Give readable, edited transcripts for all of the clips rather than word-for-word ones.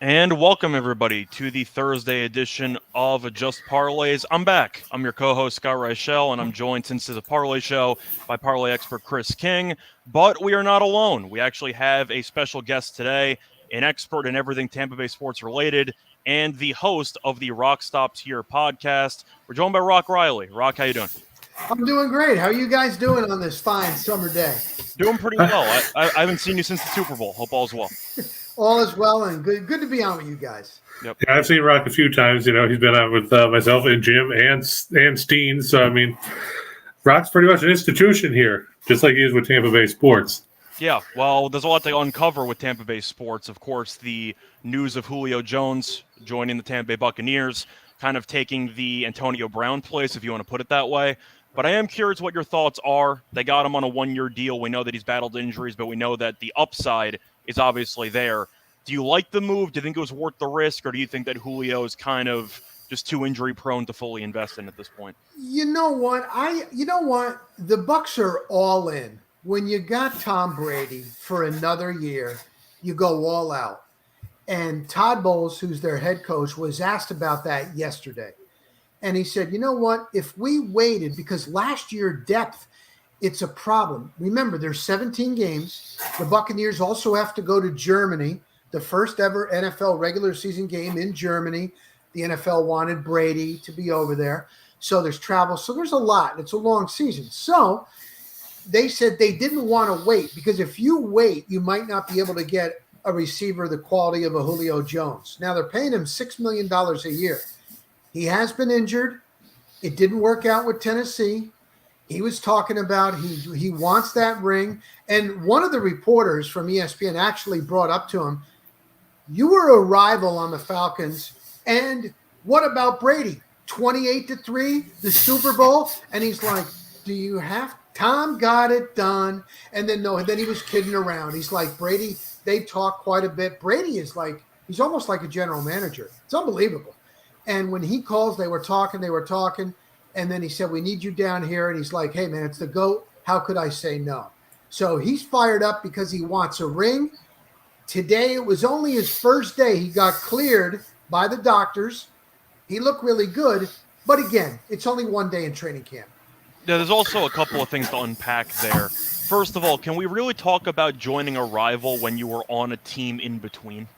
And welcome, everybody, to the Thursday edition of Just Parlays. I'm back. I'm your co-host, Scott Reichel, and I'm joined, since it's a parlay show, by parlay expert Chris King. But we are not alone. We actually have a special guest today, an expert in everything Tampa Bay sports related, and the host of the Rock Stops Here podcast. We're joined by Rock Riley. Rock, how you doing? I'm doing great. How are you guys doing on this fine summer day? Doing pretty well. I haven't seen you since the Super Bowl. Hope all's well. All is well and good to be on with you guys. Yep. Yeah, I've seen Rock a few times. You know, he's been out with myself and Jim and Steen. So, I mean, Rock's pretty much an institution here, just like he is with Tampa Bay sports. Yeah, well, there's a lot to uncover with Tampa Bay sports. Of course, the news of Julio Jones joining the Tampa Bay Buccaneers, kind of taking the Antonio Brown place, if you want to put it that way. But I am curious what your thoughts are. They got him on a one-year deal. We know that he's battled injuries, but we know that the upside is obviously there. Do you like the move? Do you think it was worth the risk, or do you think that Julio is kind of just too injury-prone to fully invest in at this point? You know what? The Bucs are all in. When you got Tom Brady for another year, you go all out. And Todd Bowles, who's their head coach, was asked about that yesterday. And he said, you know what? If we waited, because last year depth, it's a problem. Remember, there's 17 games. The Buccaneers also have to go to Germany, the first ever NFL regular season game in Germany. The NFL wanted Brady to be over there. So there's travel. So there's a lot. It's a long season. So they said they didn't want to wait, because if you wait, you might not be able to get a receiver the quality of a Julio Jones. Now they're paying him $6 million a year. He has been injured. It didn't work out with Tennessee. He was talking about he wants that ring. And one of the reporters from ESPN actually brought up to him, you were a rival on the Falcons. And what about Brady? 28-3, the Super Bowl? And he's like, do you have – Tom got it done. And then he was kidding around. He's like, Brady, they talk quite a bit. Brady is like – he's almost like a general manager. It's unbelievable. And when he calls, they were talking. And then he said, we need you down here. And he's like, hey, man, it's the GOAT. How could I say no? So he's fired up because he wants a ring. Today, it was only his first day. He got cleared by the doctors. He looked really good. But again, it's only one day in training camp. Yeah, there's also a couple of things to unpack there. First of all, can we really talk about joining a rival when you were on a team in between?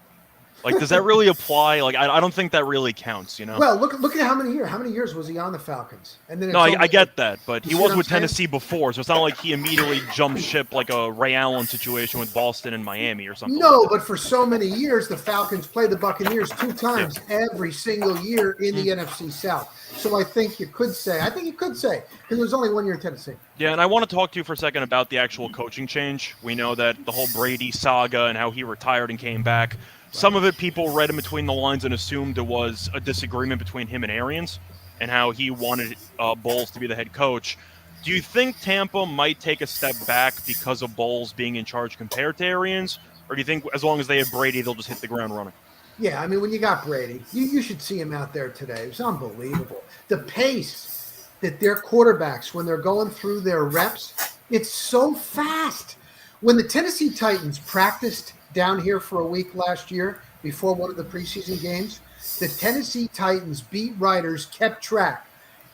Like, does that really apply? Like, I don't think that really counts, you know? Well, look at how many years was he on the Falcons? And then I get that, but he was with Tennessee before, so it's not like he immediately jumped ship like a Ray Allen situation with Boston and Miami or something. No, but for so many years, the Falcons played the Buccaneers 2 times every single year in the NFC South. So I think you could say, because it was only 1 year in Tennessee. Yeah, and I want to talk to you for a second about the actual coaching change. We know that the whole Brady saga and how he retired and came back. Some of it people read in between the lines and assumed it was a disagreement between him and Arians and how he wanted Bowles to be the head coach. Do you think Tampa might take a step back because of Bowles being in charge compared to Arians? Or do you think as long as they have Brady, they'll just hit the ground running? Yeah, I mean, when you got Brady, you should see him out there today. It was unbelievable. The pace that their quarterbacks, when they're going through their reps, it's so fast. When the Tennessee Titans practiced down here for a week last year before one of the preseason games, the Tennessee Titans beat writers kept track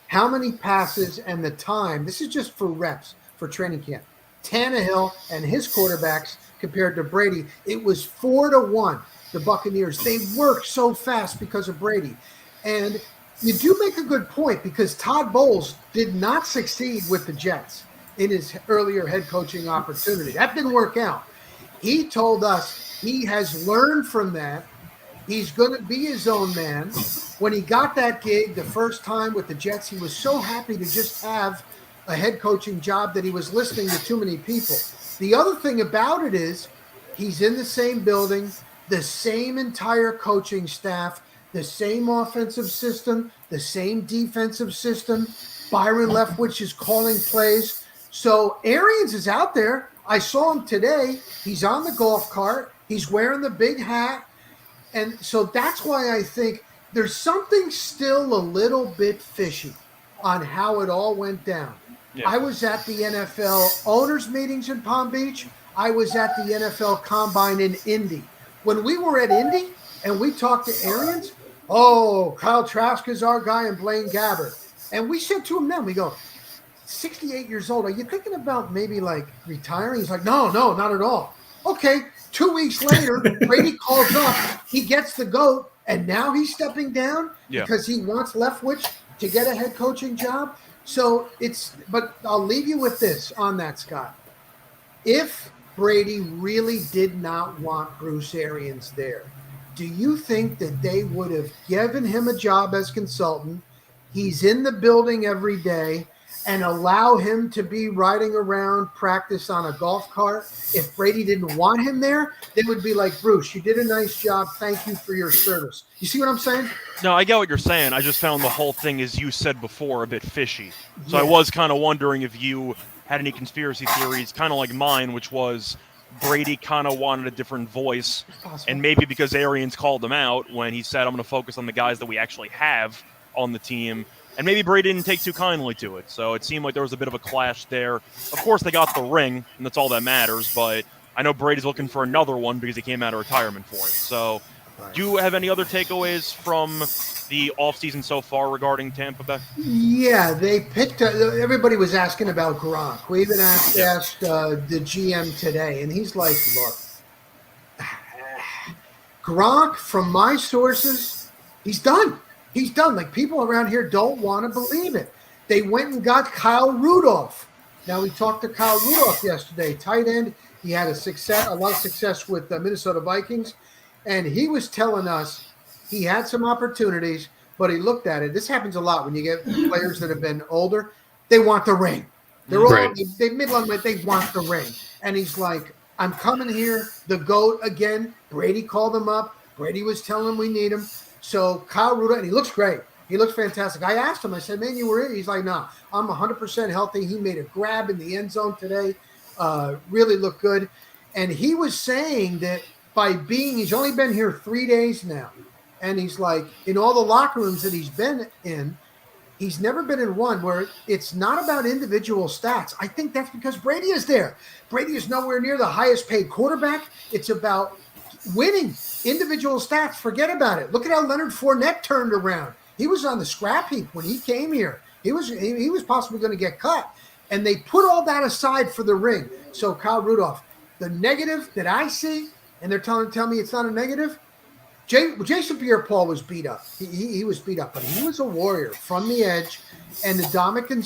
how many passes and the time. This is just for reps for training camp. Tannehill and his quarterbacks compared to Brady, it was 4-1. The Buccaneers, they work so fast because of Brady. And you do make a good point, because Todd Bowles did not succeed with the Jets in his earlier head coaching opportunity. That didn't work out. He told us he has learned from that. He's going to be his own man. When he got that gig the first time with the Jets, he was so happy to just have a head coaching job that he was listening to too many people. The other thing about it is he's in the same building, the same entire coaching staff, the same offensive system, the same defensive system. Byron Leftwich is calling plays. So Arians is out there. I saw him today. He's on the golf cart. He's wearing the big hat. And so that's why I think there's something still a little bit fishy on how it all went down. Yeah. I was at the NFL owners meetings in Palm Beach. I was at the NFL Combine in Indy. When we were at Indy, And we talked to Arians. Oh, Kyle Trask is our guy and Blaine Gabbert. And we said to him then, we go, 68 years old, are you thinking about maybe like retiring? He's like, no, not at all. Okay, 2 weeks later, Brady calls up. He gets the GOAT, and now he's stepping down because he wants Leftwich to get a head coaching job. So but I'll leave you with this on that, Scott. If Brady really did not want Bruce Arians there, do you think that they would have given him a job as consultant? He's in the building every day and allow him to be riding around practice on a golf cart. If Brady didn't want him there, they would be like, Bruce, you did a nice job. Thank you for your service. You see what I'm saying? No, I get what you're saying. I just found the whole thing, as you said before, a bit fishy. So I was kind of wondering if you had any conspiracy theories, kind of like mine, which was Brady kind of wanted a different voice. And maybe because Arians called him out when he said, I'm going to focus on the guys that we actually have on the team. And maybe Brady didn't take too kindly to it. So it seemed like there was a bit of a clash there. Of course, they got the ring, and that's all that matters. But I know Brady's looking for another one because he came out of retirement for it. So do you have any other takeaways from the offseason so far regarding Tampa Bay? Yeah, they picked – everybody was asking about Gronk. We even asked the GM today, and he's like, look, Gronk, from my sources, he's done. He's done. Like, people around here don't want to believe it. They went and got Kyle Rudolph. Now, we talked to Kyle Rudolph yesterday, tight end. He had a lot of success with the Minnesota Vikings. And he was telling us he had some opportunities, but he looked at it. This happens a lot when you get players that have been older. They want the ring. They're all they midline, but they want the ring. And he's like, I'm coming here, the GOAT again. Brady called him up. Brady was telling him we need him. So Kyle Rudolph, and he looks great. He looks fantastic. I asked him, I said, man, you were in? He's like, no, I'm 100% healthy. He made a grab in the end zone today. Really looked good. And he was saying that he's only been here 3 days now. And he's like, in all the locker rooms that he's been in, he's never been in one where it's not about individual stats. I think that's because Brady is there. Brady is nowhere near the highest paid quarterback. It's about winning. Individual stats, forget about it. Look at how Leonard Fournette turned around. He was on the scrap heap when he came here. He was possibly going to get cut. And they put all that aside for the ring. So Kyle Rudolph, the negative that I see, and they're telling me it's not a negative, Jason Pierre-Paul was beat up. He was beat up, but he was a warrior from the edge. And the Ndamukong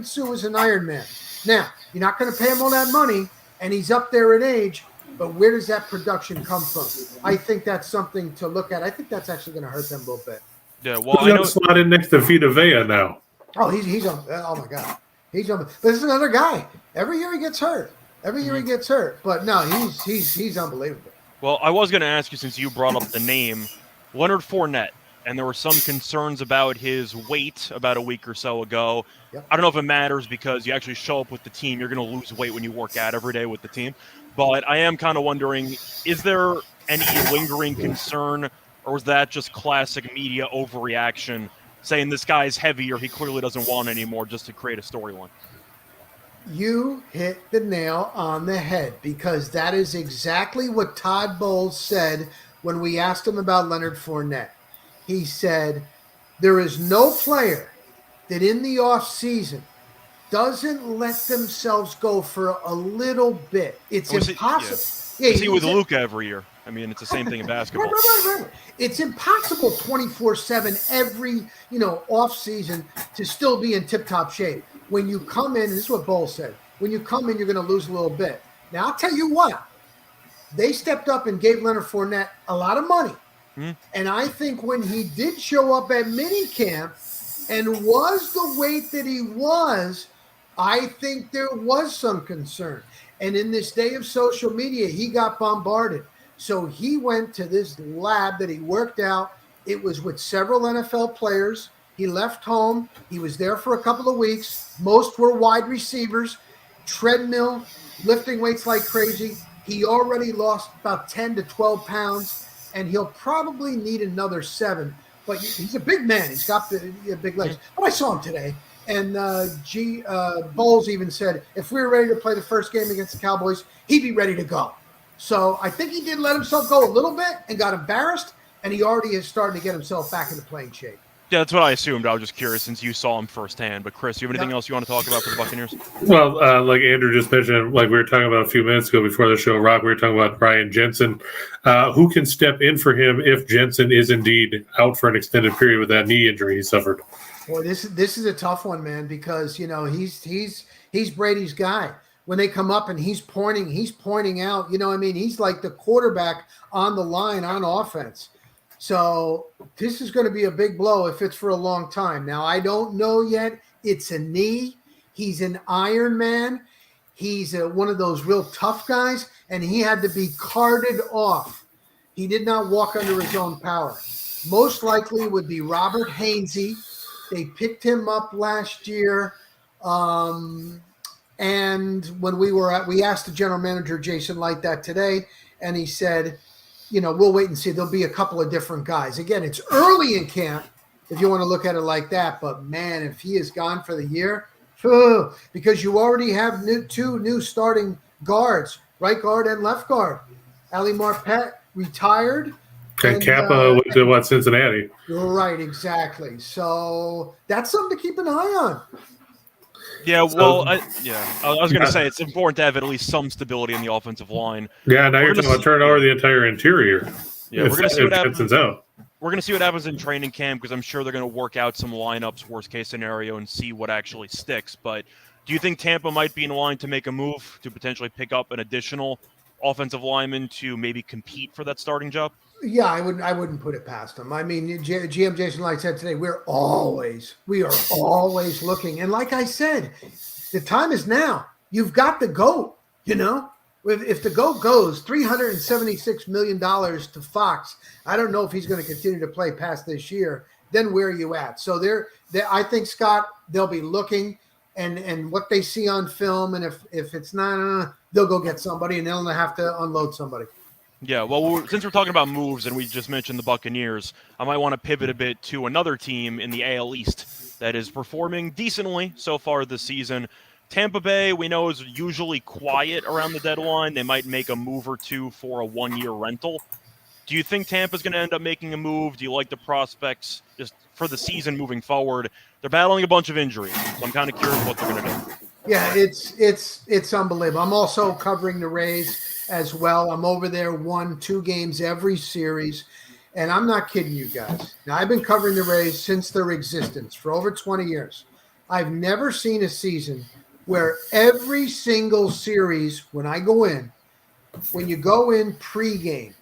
Suh was an Iron Man. Now, you're not going to pay him all that money, and he's up there in age, but where does that production come from? I think that's something to look at. I think that's actually going to hurt them a little bit. Yeah, well, I know slot in next to Vita Vea now. Oh, he's on. Oh my God, he's on. But this is another guy. Every year he gets hurt. But no, he's unbelievable. Well, I was going to ask you, since you brought up the name, Leonard Fournette, and there were some concerns about his weight about a week or so ago. Yep. I don't know if it matters because you actually show up with the team. You're going to lose weight when you work out every day with the team. But I am kind of wondering, is there any lingering concern, or was that just classic media overreaction, saying this guy's heavier, he clearly doesn't want anymore, just to create a storyline? You hit the nail on the head, because that is exactly what Todd Bowles said when we asked him about Leonard Fournette. He said, there is no player that in the offseason doesn't let themselves go for a little bit. It's impossible. See with Luka every year. I mean, it's the same thing in basketball. Right. It's impossible 24/7 every off season to still be in tip-top shape. When you come in, and this is what Bowles said, when you come in, you're going to lose a little bit. Now, I'll tell you what. They stepped up and gave Leonard Fournette a lot of money. And I think when he did show up at minicamp and was the weight that he was, I think there was some concern. And in this day of social media, he got bombarded. So he went to this lab that he worked out. It was with several NFL players. He left home. He was there for a couple of weeks. Most were wide receivers, treadmill, lifting weights like crazy. He already lost about 10 to 12 pounds, and he'll probably need another 7. But he's a big man. He's got big legs. But I saw him today. And Bowles even said, if we were ready to play the first game against the Cowboys, he'd be ready to go. So I think he did let himself go a little bit and got embarrassed, and he already is starting to get himself back into playing shape. Yeah, that's what I assumed. I was just curious since you saw him firsthand. But Chris, you have anything else you want to talk about for the Buccaneers? Well, like Andrew just mentioned, like we were talking about a few minutes ago before the show, Rock, we were talking about Ryan Jensen. Who can step in for him if Jensen is indeed out for an extended period with that knee injury he suffered? Boy, this is a tough one, man, because he's Brady's guy. When they come up and he's pointing out, he's like the quarterback on the line on offense. So this is going to be a big blow if it's for a long time. Now, I don't know yet. It's a knee. He's an Iron Man. He's one of those real tough guys, and he had to be carted off. He did not walk under his own power. Most likely would be Robert Hainsey. They picked him up last year. And when we asked the general manager, Jason Light, that today, and he said, we'll wait and see. There'll be a couple of different guys. Again, it's early in camp if you want to look at it like that. But, man, if he is gone for the year, because you already have two new starting guards, right guard and left guard. Ali Marpet retired. And Kappa went to Cincinnati. Right, exactly. So that's something to keep an eye on. Yeah, well, I was going to say it's important to have at least some stability in the offensive line. Yeah, now you're talking about turning over the entire interior. Yeah, we're going to see what happens. Out. We're going to see what happens in training camp because I'm sure they're going to work out some lineups, worst case scenario, and see what actually sticks. But do you think Tampa might be in line to make a move to potentially pick up an additional offensive lineman to maybe compete for that starting job? Yeah, I wouldn't put it past them. I mean, GM Jason Light said today, we are always looking. And like I said, the time is now. You've got the GOAT, If the GOAT goes $376 million to Fox, I don't know if he's going to continue to play past this year. Then where are you at? So I think, Scott, they'll be looking and what they see on film. And if it's not, they'll go get somebody and they'll have to unload somebody. Yeah, well, since we're talking about moves and we just mentioned the Buccaneers, I might want to pivot a bit to another team in the AL East that is performing decently so far this season. Tampa Bay, we know, is usually quiet around the deadline. They might make a move or two for a one-year rental. Do you think Tampa's going to end up making a move? Do you like the prospects just for the season moving forward? They're battling a bunch of injuries, so I'm kind of curious what they're going to do. Yeah, it's unbelievable. I'm also covering the Rays as well. I'm over there 1-2 games every series, and I'm not kidding you guys. Now, I've been covering the Rays since their existence for over 20 years. I've never seen a season where every single series, when you go in pregame,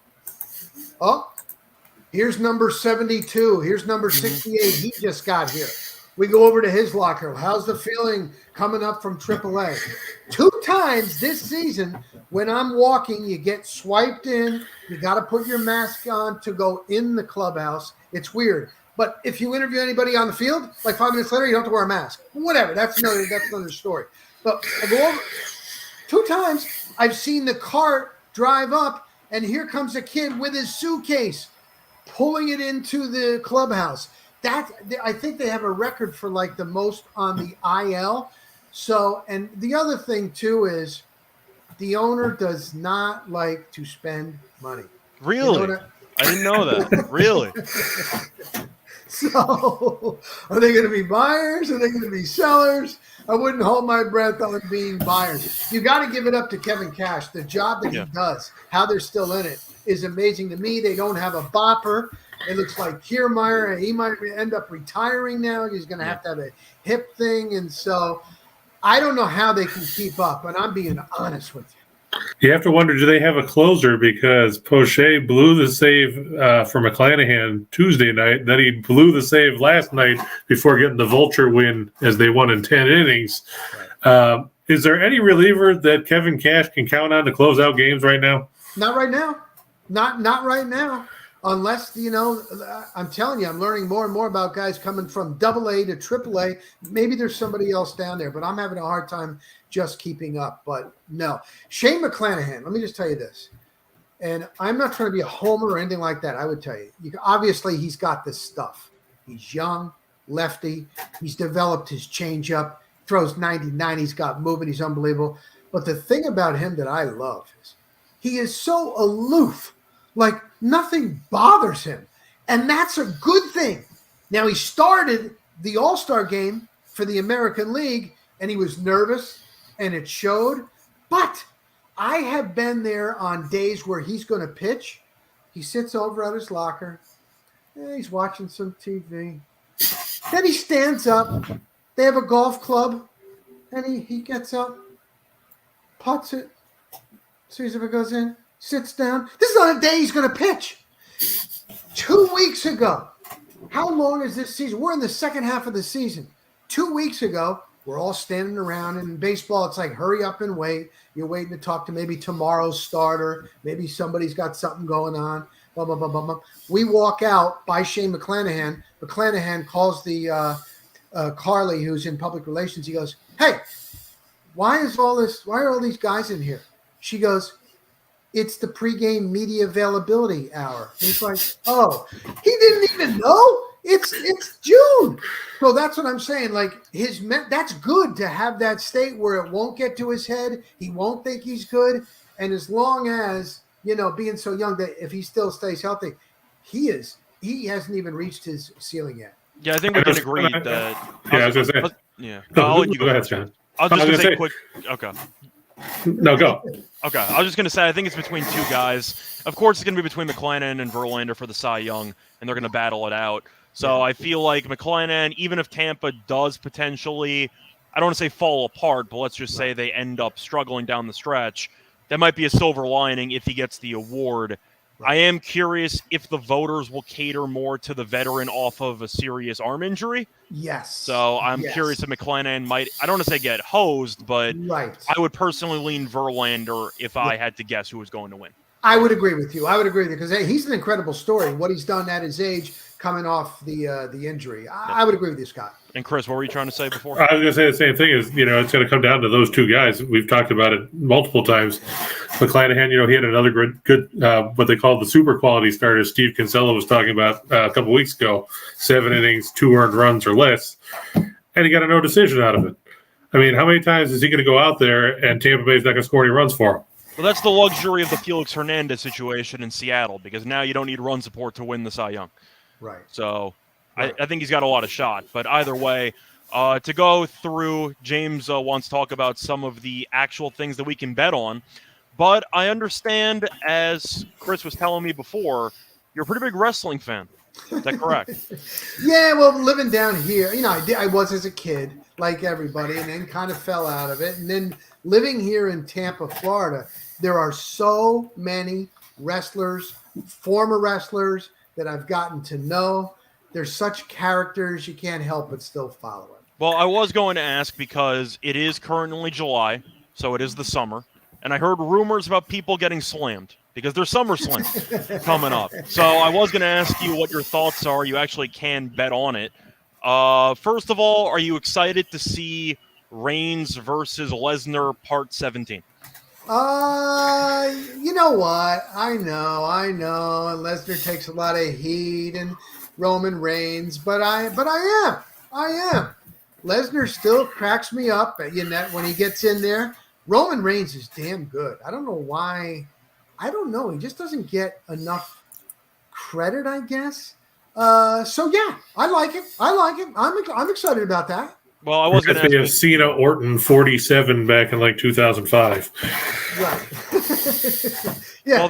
here's number 72, here's number 68, he just got here. We go over to his locker. How's the feeling coming up from AAA? 2 times this season, when I'm walking, you get swiped in. You got to put your mask on to go in the clubhouse. It's weird. But if you interview anybody on the field, like 5 minutes later, you don't have to wear a mask. Whatever. That's another story. But I go over 2 times. I've seen the cart drive up, and here comes a kid with his suitcase pulling it into the clubhouse. I think they have a record for like the most on the IL. So, and the other thing too is the owner does not like to spend money. Really? I didn't know that. Really? So, are they going to be buyers? Are they going to be sellers? I wouldn't hold my breath on being buyers. You got to give it up to Kevin Cash. The job that he does, how they're still in it, is amazing to me. They don't have a bopper. It looks like Kiermaier. He might end up retiring now. He's going to have a hip thing. And so I don't know how they can keep up, and I'm being honest with you. You have to wonder, do they have a closer? Because Poche blew the save for McClanahan Tuesday night. Then he blew the save last night before getting the vulture win as they won in 10 innings. Right. Is there any reliever that Kevin Cash can count on to close out games right now? Not right now. Not right now. Unless, I'm telling you, I'm learning more and more about guys coming from AA to AAA. Maybe there's somebody else down there, but I'm having a hard time just keeping up. But no. Shane McClanahan, let me just tell you this. And I'm not trying to be a homer or anything like that. I would tell you, obviously he's got this stuff. He's young, lefty. He's developed his changeup, throws 99. He's got movement. He's unbelievable. But the thing about him that I love is He is so aloof, like nothing bothers him. And that's a good thing. Now, he started the All-Star game for the American League, and he was nervous, and it showed. But I have been there on days where he's going to pitch. He sits over at his locker. He's watching some TV. Then he stands up. They have a golf club, and he gets up, putts it, sees if it goes in, sits down. This is not a day he's going to pitch. 2 weeks ago, how long is this season? We're in the second half of the season. 2 weeks ago, we're all standing around. And in baseball, it's like hurry up and wait. You're waiting to talk to maybe tomorrow's starter. Maybe somebody's got something going on. Blah, blah, blah, blah, blah. We walk out by Shane McClanahan. McClanahan calls the Carly, who's in public relations. He goes, "Hey, why are all these guys in here?" She goes, "It's the pregame media availability hour." And he's like, "Oh, he didn't even know it's June." So that's what I'm saying. Like that's good to have that state where it won't get to his head. He won't think he's good. And as long as, being so young, that if he still stays healthy, he hasn't even reached his ceiling yet. Yeah, I think we can agree that. Yeah, I was going to say. Yeah. Go ahead, John. I was just going to say quick. Okay. No, go. Okay. I was just going to say, I think it's between two guys. Of course, it's going to be between McClanahan and Verlander for the Cy Young, and they're going to battle it out. So I feel like McClanahan, even if Tampa does potentially, I don't want to say fall apart, but let's just say they end up struggling down the stretch, that might be a silver lining if he gets the award. I am curious if the voters will cater more to the veteran off of a serious arm injury. Yes. So I'm curious if McClanahan might, I don't want to say get hosed, but I would personally lean Verlander if I had to guess who was going to win. I would agree with you. Because he's an incredible story. What he's done at his age, coming off the injury. I would agree with you, Scott. And Chris, what were you trying to say before? I was going to say the same thing. Is it's going to come down to those two guys. We've talked about it multiple times. McClanahan, he had another good what they call the super quality starter. Steve Kinsella was talking about a couple weeks ago. 7 innings, 2 earned runs or less, and he got a no decision out of it. I mean, how many times is he going to go out there and Tampa Bay's not going to score any runs for him? Well, that's the luxury of the Felix Hernandez situation in Seattle, because now you don't need run support to win the Cy Young. Right. So I think he's got a lot of shot. But either way, to go through, James wants to talk about some of the actual things that we can bet on. But I understand, as Chris was telling me before, you're a pretty big wrestling fan. Is that correct? Yeah, well, living down here, I was as a kid, like everybody, and then kind of fell out of it. And then living here in Tampa, Florida, there are so many wrestlers, former wrestlers, that I've gotten to know. They're such characters, you can't help but still follow it. Well, I was going to ask because it is currently July, so it is the summer, and I heard rumors about people getting slammed because there's SummerSlam coming up. So I was going to ask you what your thoughts are. You actually can bet on it. First of all, are you excited to see Reigns versus Lesnar Part 17? You know what? I know. And Lesnar takes a lot of heat, and Roman Reigns, but I am. Lesnar still cracks me up, when he gets in there. Roman Reigns is damn good. I don't know why. I don't know. He just doesn't get enough credit, I guess. So yeah, I like it. I'm excited about that. Well, I was going to ask you. Cena Orton 47 back in like 2005. Right. Yeah.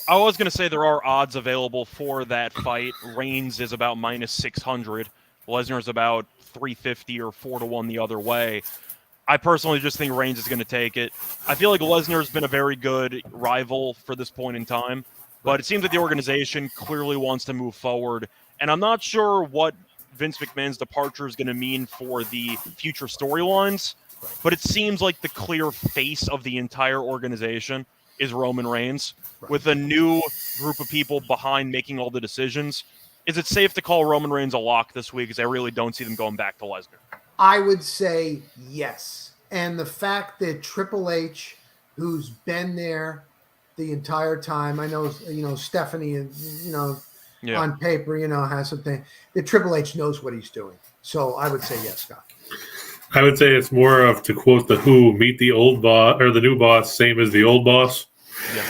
I was going to say there are odds available for that fight. Reigns is about minus 600. Lesnar's about 350 or 4-1 the other way. I personally just think Reigns is going to take it. I feel like Lesnar's been a very good rival for this point in time, but it seems like the organization clearly wants to move forward, and I'm not sure what Vince McMahon's departure is going to mean for the future storylines, but it seems like the clear face of the entire organization is Roman Reigns, with a new group of people behind making all the decisions. Is it safe to call Roman Reigns a lock this week? Because I really don't see them going back to Lesnar. I would say yes. And the fact that Triple H, who's been there the entire time, I know, Stephanie, on paper, has something, that Triple H knows what he's doing. So I would say yes, Scott. I would say it's more of, to quote The Who, meet the old boss or the new boss, same as the old boss. Yeah.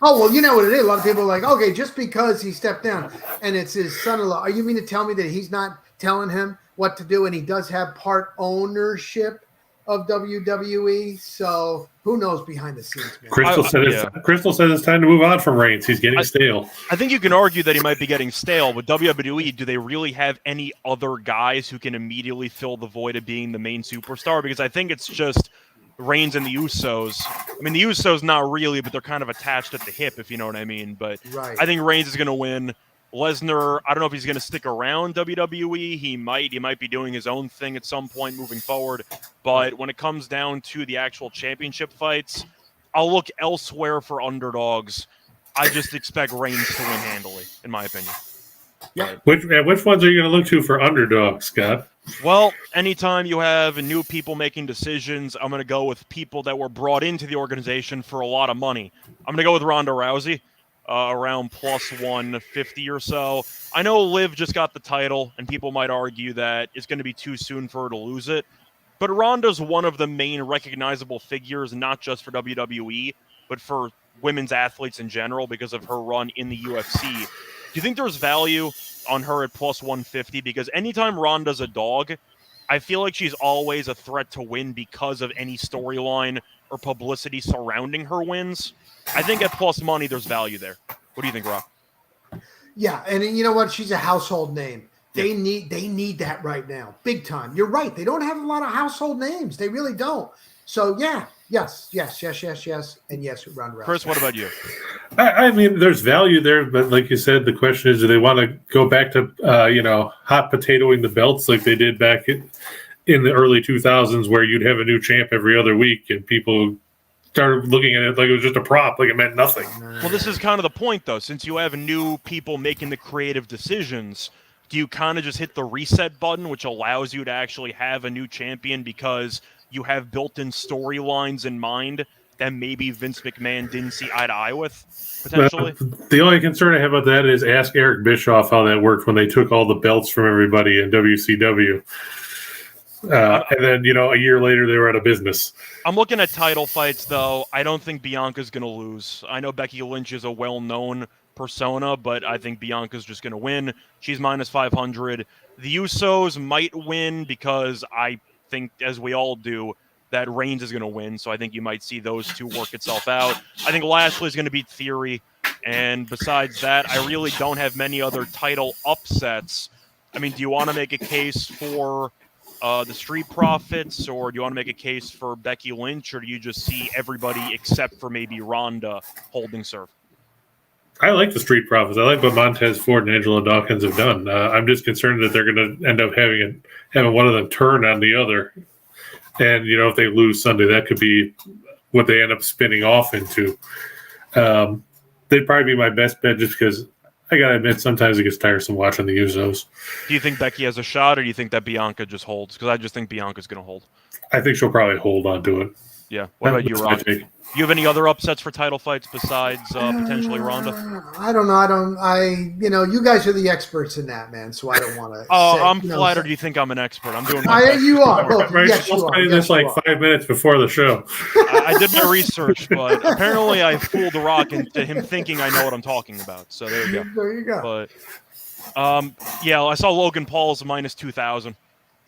Oh, well, you know what it is. A lot of people are like, okay, just because he stepped down and it's his son-in-law. Are you mean to tell me that he's not telling him what to do and he does have part ownership of WWE? So who knows behind the scenes, man? Crystal said it's time to move on from Reigns. He's getting stale. I think you can argue that he might be getting stale. With WWE, do they really have any other guys who can immediately fill the void of being the main superstar? Because I think it's just Reigns and the Usos. I mean, the Usos not really, but they're kind of attached at the hip, if you know what I mean. But Right. I think Reigns is going to win. Lesnar, I don't know if he's going to stick around WWE. He might be doing his own thing at some point moving forward. But when it comes down to the actual championship fights, I'll look elsewhere for underdogs. I just expect Reigns to win handily, in my opinion. Yeah. Which ones are you going to look to for underdogs, Scott? Well, anytime you have new people making decisions, I'm going to go with people that were brought into the organization for a lot of money. I'm going to go with Ronda Rousey, around plus 150 or so. I know Liv just got the title, and people might argue that it's going to be too soon for her to lose it. But Ronda's one of the main recognizable figures, not just for WWE, but for women's athletes in general because of her run in the UFC. Do you think there's value on her at plus 150? Because anytime Ronda's a dog, I feel like she's always a threat to win because of any storyline or publicity surrounding her wins. I think at plus money, there's value there. What do you think, Rob? Yeah, and you know what? She's a household name. They need that right now, big time. You're right. They don't have a lot of household names. They really don't. So yeah, yes, and yes, Ronda Rousey. Chris, what about you? I mean, there's value there, but like you said, the question is, do they want to go back to hot potatoing the belts like they did back in the early 2000s, where you'd have a new champ every other week, and people started looking at it like it was just a prop, like it meant nothing. Well, this is kind of the point, though. Since you have new people making the creative decisions, do you kind of just hit the reset button, which allows you to actually have a new champion because you have built-in storylines in mind that maybe Vince McMahon didn't see eye to eye with, potentially? The only concern I have about that is ask Eric Bischoff how that worked when they took all the belts from everybody in WCW. And then, a year later, they were out of business. I'm looking at title fights, though. I don't think Bianca's going to lose. I know Becky Lynch is a well-known persona, but I think Bianca's just going to win. She's minus 500. The Usos might win because I think, as we all do, that Reigns is going to win. So I think you might see those two work itself out. I think Lashley's going to beat Theory. And besides that, I really don't have many other title upsets. I mean, do you want to make a case for the Street Profits, or do you want to make a case for Becky Lynch, or do you just see everybody except for maybe Ronda holding serve? I like the Street Profits. I like what Montez Ford and Angela Dawkins have done. I'm just concerned that they're going to end up having one of them turn on the other. And, if they lose Sunday, that could be what they end up spinning off into. They'd probably be my best bet just because I got to admit, sometimes it gets tiresome watching the Usos. Do you think Becky has a shot, or do you think that Bianca just holds? Because I just think Bianca's going to hold. I think she'll probably hold on to it. Yeah. What about you, Rob? Do you have any other upsets for title fights besides potentially Ronda? I don't know. You guys are the experts in that, man. So I don't want to. I'm flattered. You think I'm an expert? I'm doing my best. You are. Both. Right, yes, you are. This 5 minutes before the show. I did my research, but apparently I fooled The Rock into him thinking I know what I'm talking about. So there you go. There you go. But I saw Logan Paul's minus 2,000.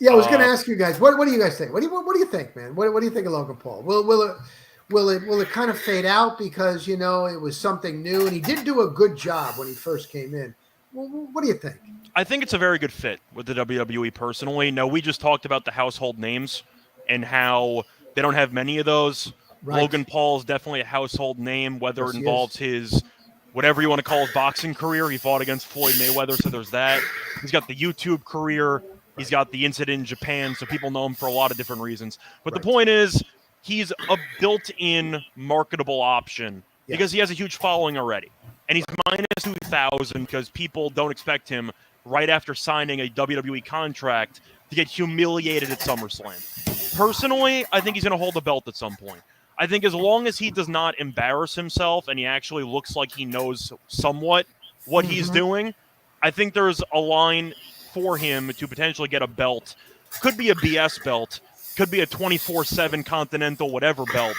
Yeah, I was going to ask you guys. What do you guys think? What do you think, man? What do you think of Logan Paul? Will it kind of fade out because it was something new, and he did do a good job when he first came in? What do you think? I think it's a very good fit with the WWE personally. Now, we just talked about the household names and how they don't have many of those. Right. Logan Paul is definitely a household name, whether it involves his whatever you want to call his boxing career. He fought against Floyd Mayweather, so there's that. He's got the YouTube career. He's got the incident in Japan, so people know him for a lot of different reasons. But the point is, he's a built-in marketable option because he has a huge following already. And he's minus 2,000 because people don't expect him right after signing a WWE contract to get humiliated at SummerSlam. Personally, I think he's going to hold the belt at some point. I think as long as he does not embarrass himself and he actually looks like he knows somewhat what he's doing, I think there's a line for him to potentially get a belt. Could be a BS belt, could be a 24/7 Continental whatever belt.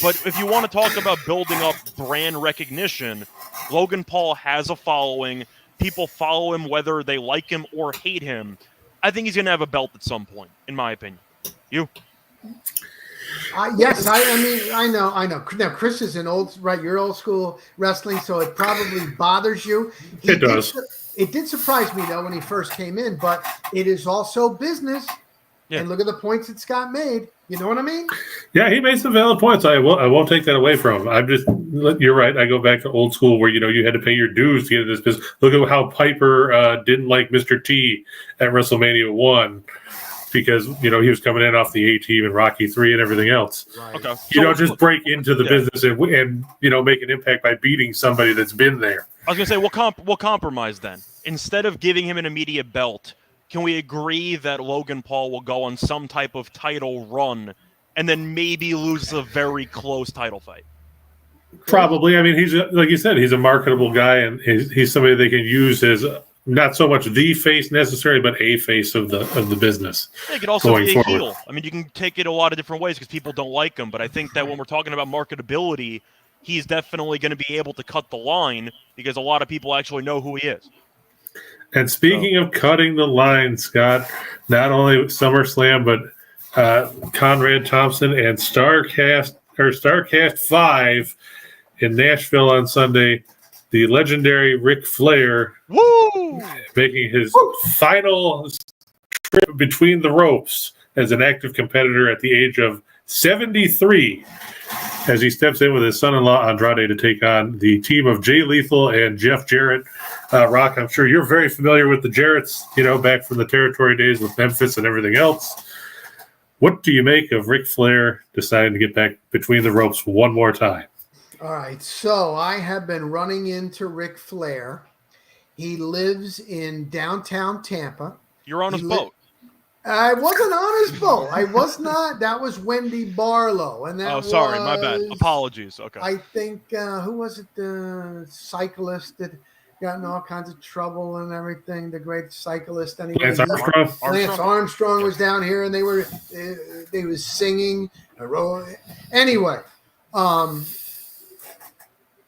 But if you want to talk about building up brand recognition, Logan Paul has a following. People follow him whether they like him or hate him. I think he's going to have a belt at some point, in my opinion. You? Yes, I mean, I know. Now, Chris is you're old school wrestling, so it probably bothers you. It does. It did surprise me, though, when he first came in, but it is also business. Yeah. And look at the points that Scott made. You know what I mean? Yeah, he made some valid points. I won't take that away from him. You're right. I go back to old school where, you had to pay your dues to get into this business. Look at how Piper didn't like Mr. T at WrestleMania 1 because, he was coming in off the A-Team and Rocky 3 and everything else. Right. Okay. You don't just break into the business and make an impact by beating somebody that's been there. I was going to say, we'll compromise then. Instead of giving him an immediate belt, can we agree that Logan Paul will go on some type of title run and then maybe lose a very close title fight? Probably. I mean, he's like you said, he's a marketable guy, and he's somebody they can use as not so much the face necessarily, but a face of the business. Yeah, it could also be a heel. I mean, you can take it a lot of different ways because people don't like him. But I think that when we're talking about marketability, he's definitely going to be able to cut the line because a lot of people actually know who he is. And speaking of cutting the line, Scott, not only with SummerSlam, but Conrad Thompson and Starrcast 5 in Nashville on Sunday, the legendary Ric Flair making his final trip between the ropes as an active competitor at the age of 73 as he steps in with his son-in-law Andrade to take on the team of Jay Lethal and Jeff Jarrett. Rock, I'm sure you're very familiar with the Jarretts, back from the territory days with Memphis and everything else. What do you make of Ric Flair deciding to get back between the ropes one more time? All right, so I have been running into Ric Flair. He lives in downtown Tampa. You're on his boat. I wasn't on his boat. I was not. That was Wendy Barlow. And that sorry, my bad. Apologies. Okay. I think, who was it? The cyclist that got in all kinds of trouble and everything. The great cyclist. Anyway, Lance Armstrong was down here, and they was singing. Anyway,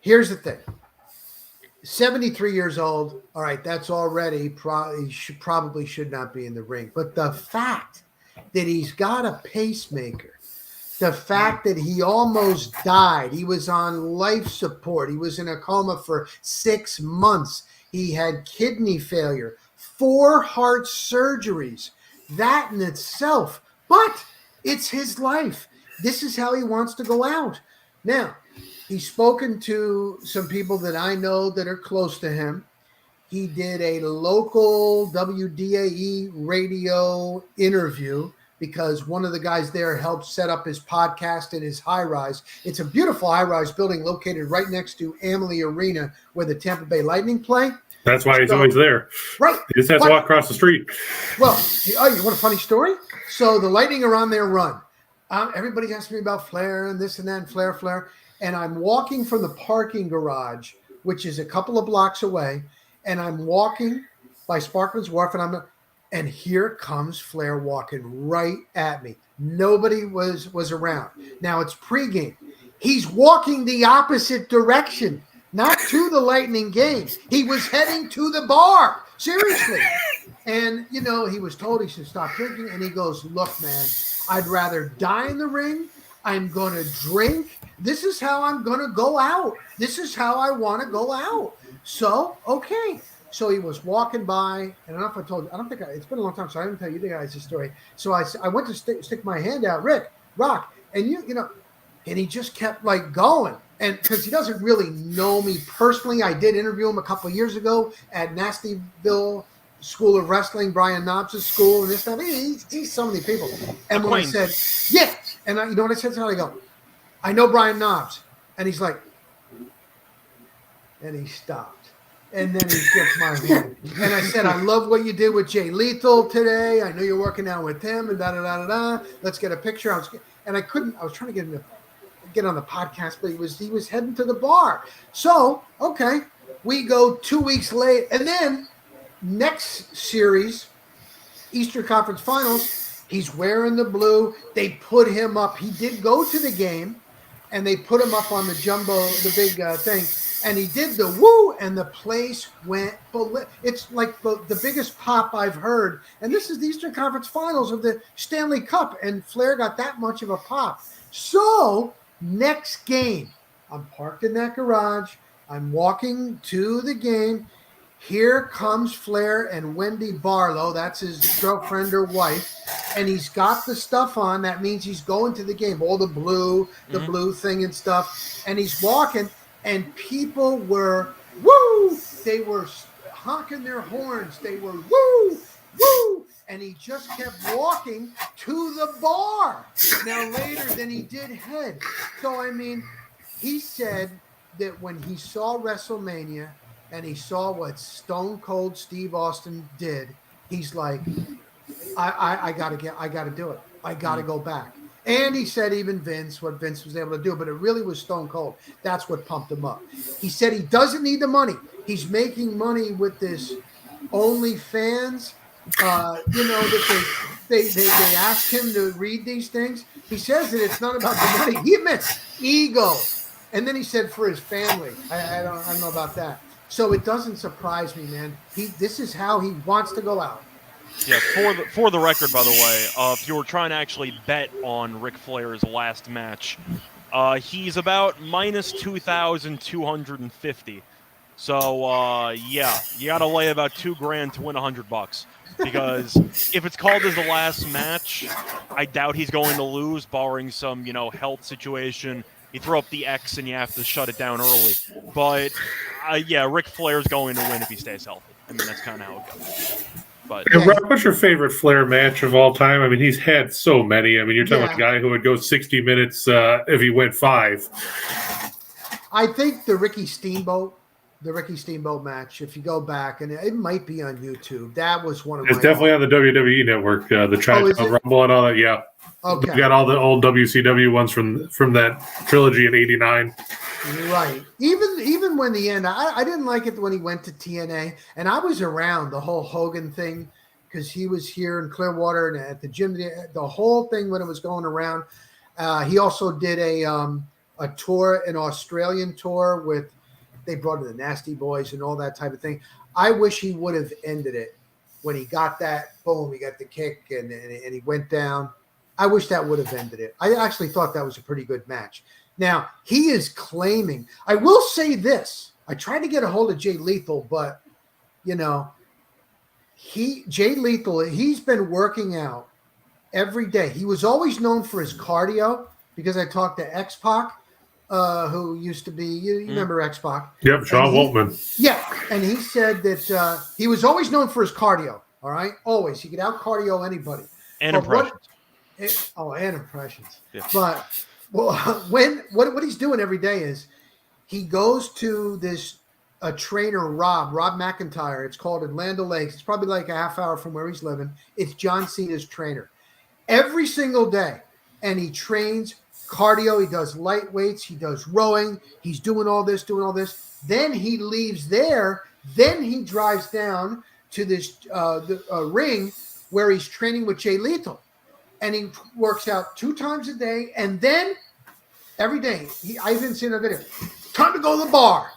here's the thing. 73 years old. All right, that's already probably should not be in the ring. But the fact that he's got a pacemaker, the fact that he almost died, he was on life support, he was in a coma for 6 months, he had kidney failure, 4 heart surgeries, that in itself. But it's his life. This is how he wants to go out. Now, he's spoken to some people that I know that are close to him. He did a local WDAE radio interview because one of the guys there helped set up his podcast in his high-rise. It's a beautiful high-rise building located right next to Amalie Arena where the Tampa Bay Lightning play. That's why he's always there. Right. He just has to walk across the street. Well, you want a funny story? So the Lightning are on their run. Everybody asks me about Flair and this and that and Flair. And I'm walking from the parking garage, which is a couple of blocks away, and I'm walking by Sparkman's Wharf, and here comes Flair walking right at me. Nobody was around. Now it's pregame. He's walking the opposite direction, not to the Lightning game. He was heading to the bar. Seriously. And, he was told he should stop drinking, and he goes, look, man, I'd rather die in the ring. I'm going to drink. This is how I'm going to go out. This is how I want to go out. So, okay. So he was walking by, and I don't know if I told you. I don't think it's been a long time, so I didn't tell you guys the story. So I went to stick my hand out, Rock, and and he just kept going. And because he doesn't really know me personally, I did interview him a couple of years ago at Nastyville School of Wrestling, Brian Knobs' school, and this stuff. He's so many people. And when I said, yeah, and you know what I said to him? I go, I know Brian Knobs. And he's like, and he stopped. And then he shook my hand. And I said, I love what you did with Jay Lethal today. I know you're working out with him and da-da-da-da-da. Let's get a picture. I was trying to get him to get on the podcast, but he was heading to the bar. So, okay, we go 2 weeks late. And then next series, Eastern Conference Finals, He's wearing the blue. They put him up. He did go to the game, and they put him up on the big thing. And he did the woo, and the place went. It's like the biggest pop I've heard. And this is the Eastern Conference Finals of the Stanley Cup, and Flair got that much of a pop. So next game, I'm parked in that garage. I'm walking to the game. Here comes Flair and Wendy Barlow. That's his girlfriend or wife. And he's got the stuff on. That means he's going to the game. All the blue thing and stuff. And he's walking. And people were, woo! They were honking their horns. They were, woo! Woo! And he just kept walking to the bar. Now, later than he did head. So, I mean, he said that when he saw WrestleMania and he saw what Stone Cold Steve Austin did, he's like, I gotta do it. I gotta go back. And he said even what Vince was able to do, but it really was Stone Cold. That's what pumped him up. He said he doesn't need the money. He's making money with this OnlyFans. That they asked him to read these things. He says that it's not about the money. He admits ego. And then he said for his family. I don't know about that. So it doesn't surprise me, man. This is how he wants to go out. Yeah, for the record, by the way, if you were trying to actually bet on Ric Flair's last match, he's about minus 2,250. So yeah, you got to lay about $2,000 to win $100. Because if it's called as the last match, I doubt he's going to lose, barring some health situation. You throw up the X and you have to shut it down early. But yeah, Ric Flair's going to win if he stays healthy. I mean, that's kind of how it goes. But hey, Rob, what's your favorite Flair match of all time? I mean, he's had so many. I mean, you're talking about a guy who would go 60 minutes if he went 5. I think the Ricky Steamboat match, if you go back, and it might be on YouTube, that was one of It's definitely on the WWE Network, the Tri-Town Rumble and all that, yeah. Okay. We got all the old WCW ones from that trilogy in '89. Right. Even when the end, I didn't like it when he went to TNA, and I was around the whole Hogan thing because he was here in Clearwater and at the gym, the whole thing when it was going around. He also did a tour, an Australian tour with, they brought in the Nasty Boys and all that type of thing. I wish he would have ended it when he got that, boom, he got the kick and he went down. I wish that would have ended it. I actually thought that was a pretty good match. Now, he is claiming, I will say this. I tried to get a hold of Jay Lethal, but, Jay Lethal, he's been working out every day. He was always known for his cardio because I talked to X-Pac, who used to be, you remember X-Pac? Yep, Sean Waltman. Yeah, and he said that he was always known for his cardio, all right? Always. He could out-cardio anybody. And impressions. And impressions. Yeah. But what he's doing every day is he goes to this trainer, Rob McIntyre. It's called in Land O'Lakes. It's probably like a half hour from where he's living. It's John Cena's trainer. Every single day. And he trains cardio. He does light weights. He does rowing. He's doing all this. Then he leaves there. Then he drives down to this ring where he's training with Jay Lethal. And he works out 2 times a day. And then every day, I even seen a video, time to go to the bar.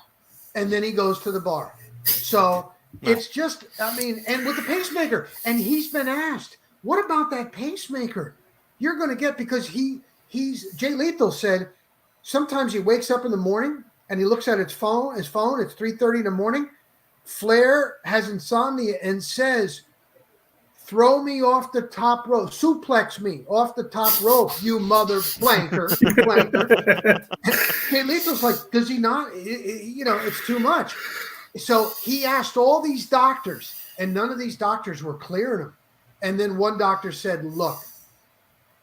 And then he goes to the bar. So it's just, I mean, and with the pacemaker. And he's been asked, what about that pacemaker you're going to get? Because Jay Lethal said sometimes he wakes up in the morning and he looks at his phone, it's 3:30 in the morning. Flair has insomnia and says, throw me off the top rope, suplex me off the top rope, you mother blanker. Jay Lethal's like, does he not? It's too much. So he asked all these doctors, and none of these doctors were clearing him. And then one doctor said, look,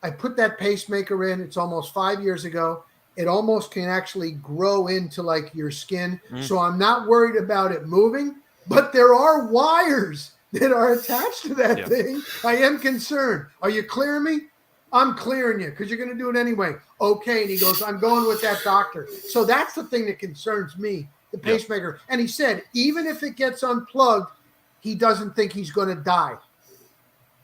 I put that pacemaker in. It's almost 5 years ago. It almost can actually grow into like your skin. So I'm not worried about it moving, but there are wires that are attached to that thing. I am concerned. Are you clearing me? I'm clearing you because you're going to do it anyway. Okay. And he goes, I'm going with that doctor. So that's the thing that concerns me, the pacemaker. And he said, even if it gets unplugged, he doesn't think he's going to die.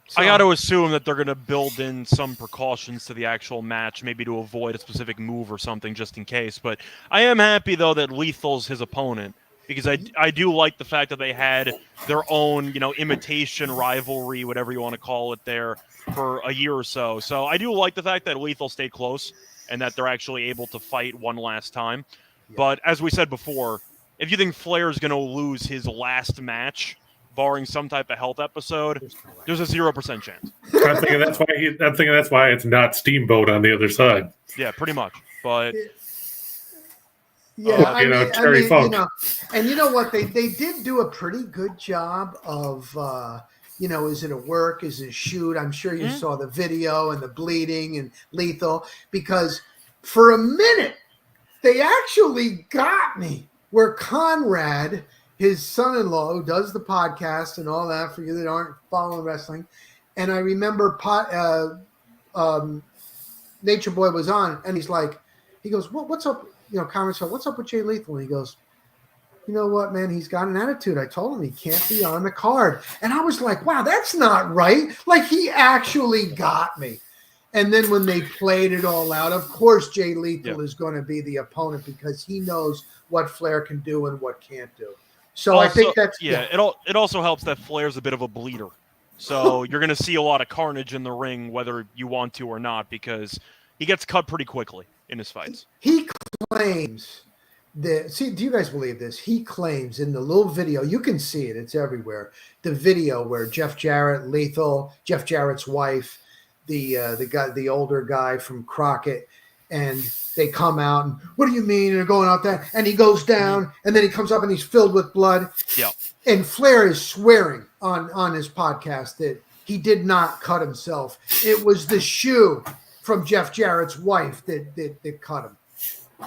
So, I got to assume that they're going to build in some precautions to the actual match, maybe to avoid a specific move or something just in case. But I am happy, though, that Lethal's his opponent because I do like the fact that they had their own, imitation rivalry, whatever you want to call it there, for a year or so. So I do like the fact that Lethal stayed close and that they're actually able to fight one last time. Yeah. But as we said before, if you think Flair is going to lose his last match, barring some type of health episode, there's a 0% chance. I'm thinking that's why it's not Steamboat on the other side. Yeah, pretty much. But yeah, Terry Funk. And you know what? They did do a pretty good job of, is it a work? Is it a shoot? I'm sure you saw the video and the bleeding and Lethal, because for a minute, they actually got me where Conrad, his son-in-law, who does the podcast and all that for you that aren't following wrestling, and I remember Nature Boy was on, and he goes, what's up? Conrad said, what's up with Jay Lethal? And he goes, you know what, man? He's got an attitude. I told him he can't be on the card. And I was like, wow, that's not right. Like, he actually got me. And then when they played it all out, of course, Jay Lethal is going to be the opponent because he knows what Flair can do and what can't do. So also, I think that's It also helps that Flair's a bit of a bleeder, so you're going to see a lot of carnage in the ring, whether you want to or not, because he gets cut pretty quickly in his fights. He claims that. See, do you guys believe this? He claims in the little video, you can see it; it's everywhere. The video where Jeff Jarrett, Lethal, Jeff Jarrett's wife, the older guy from Crockett, and they come out and, what do you mean? And they're going out there, and he goes down, and then he comes up and he's filled with blood. Yeah. And Flair is swearing on his podcast that he did not cut himself. It was the shoe from Jeff Jarrett's wife that cut him.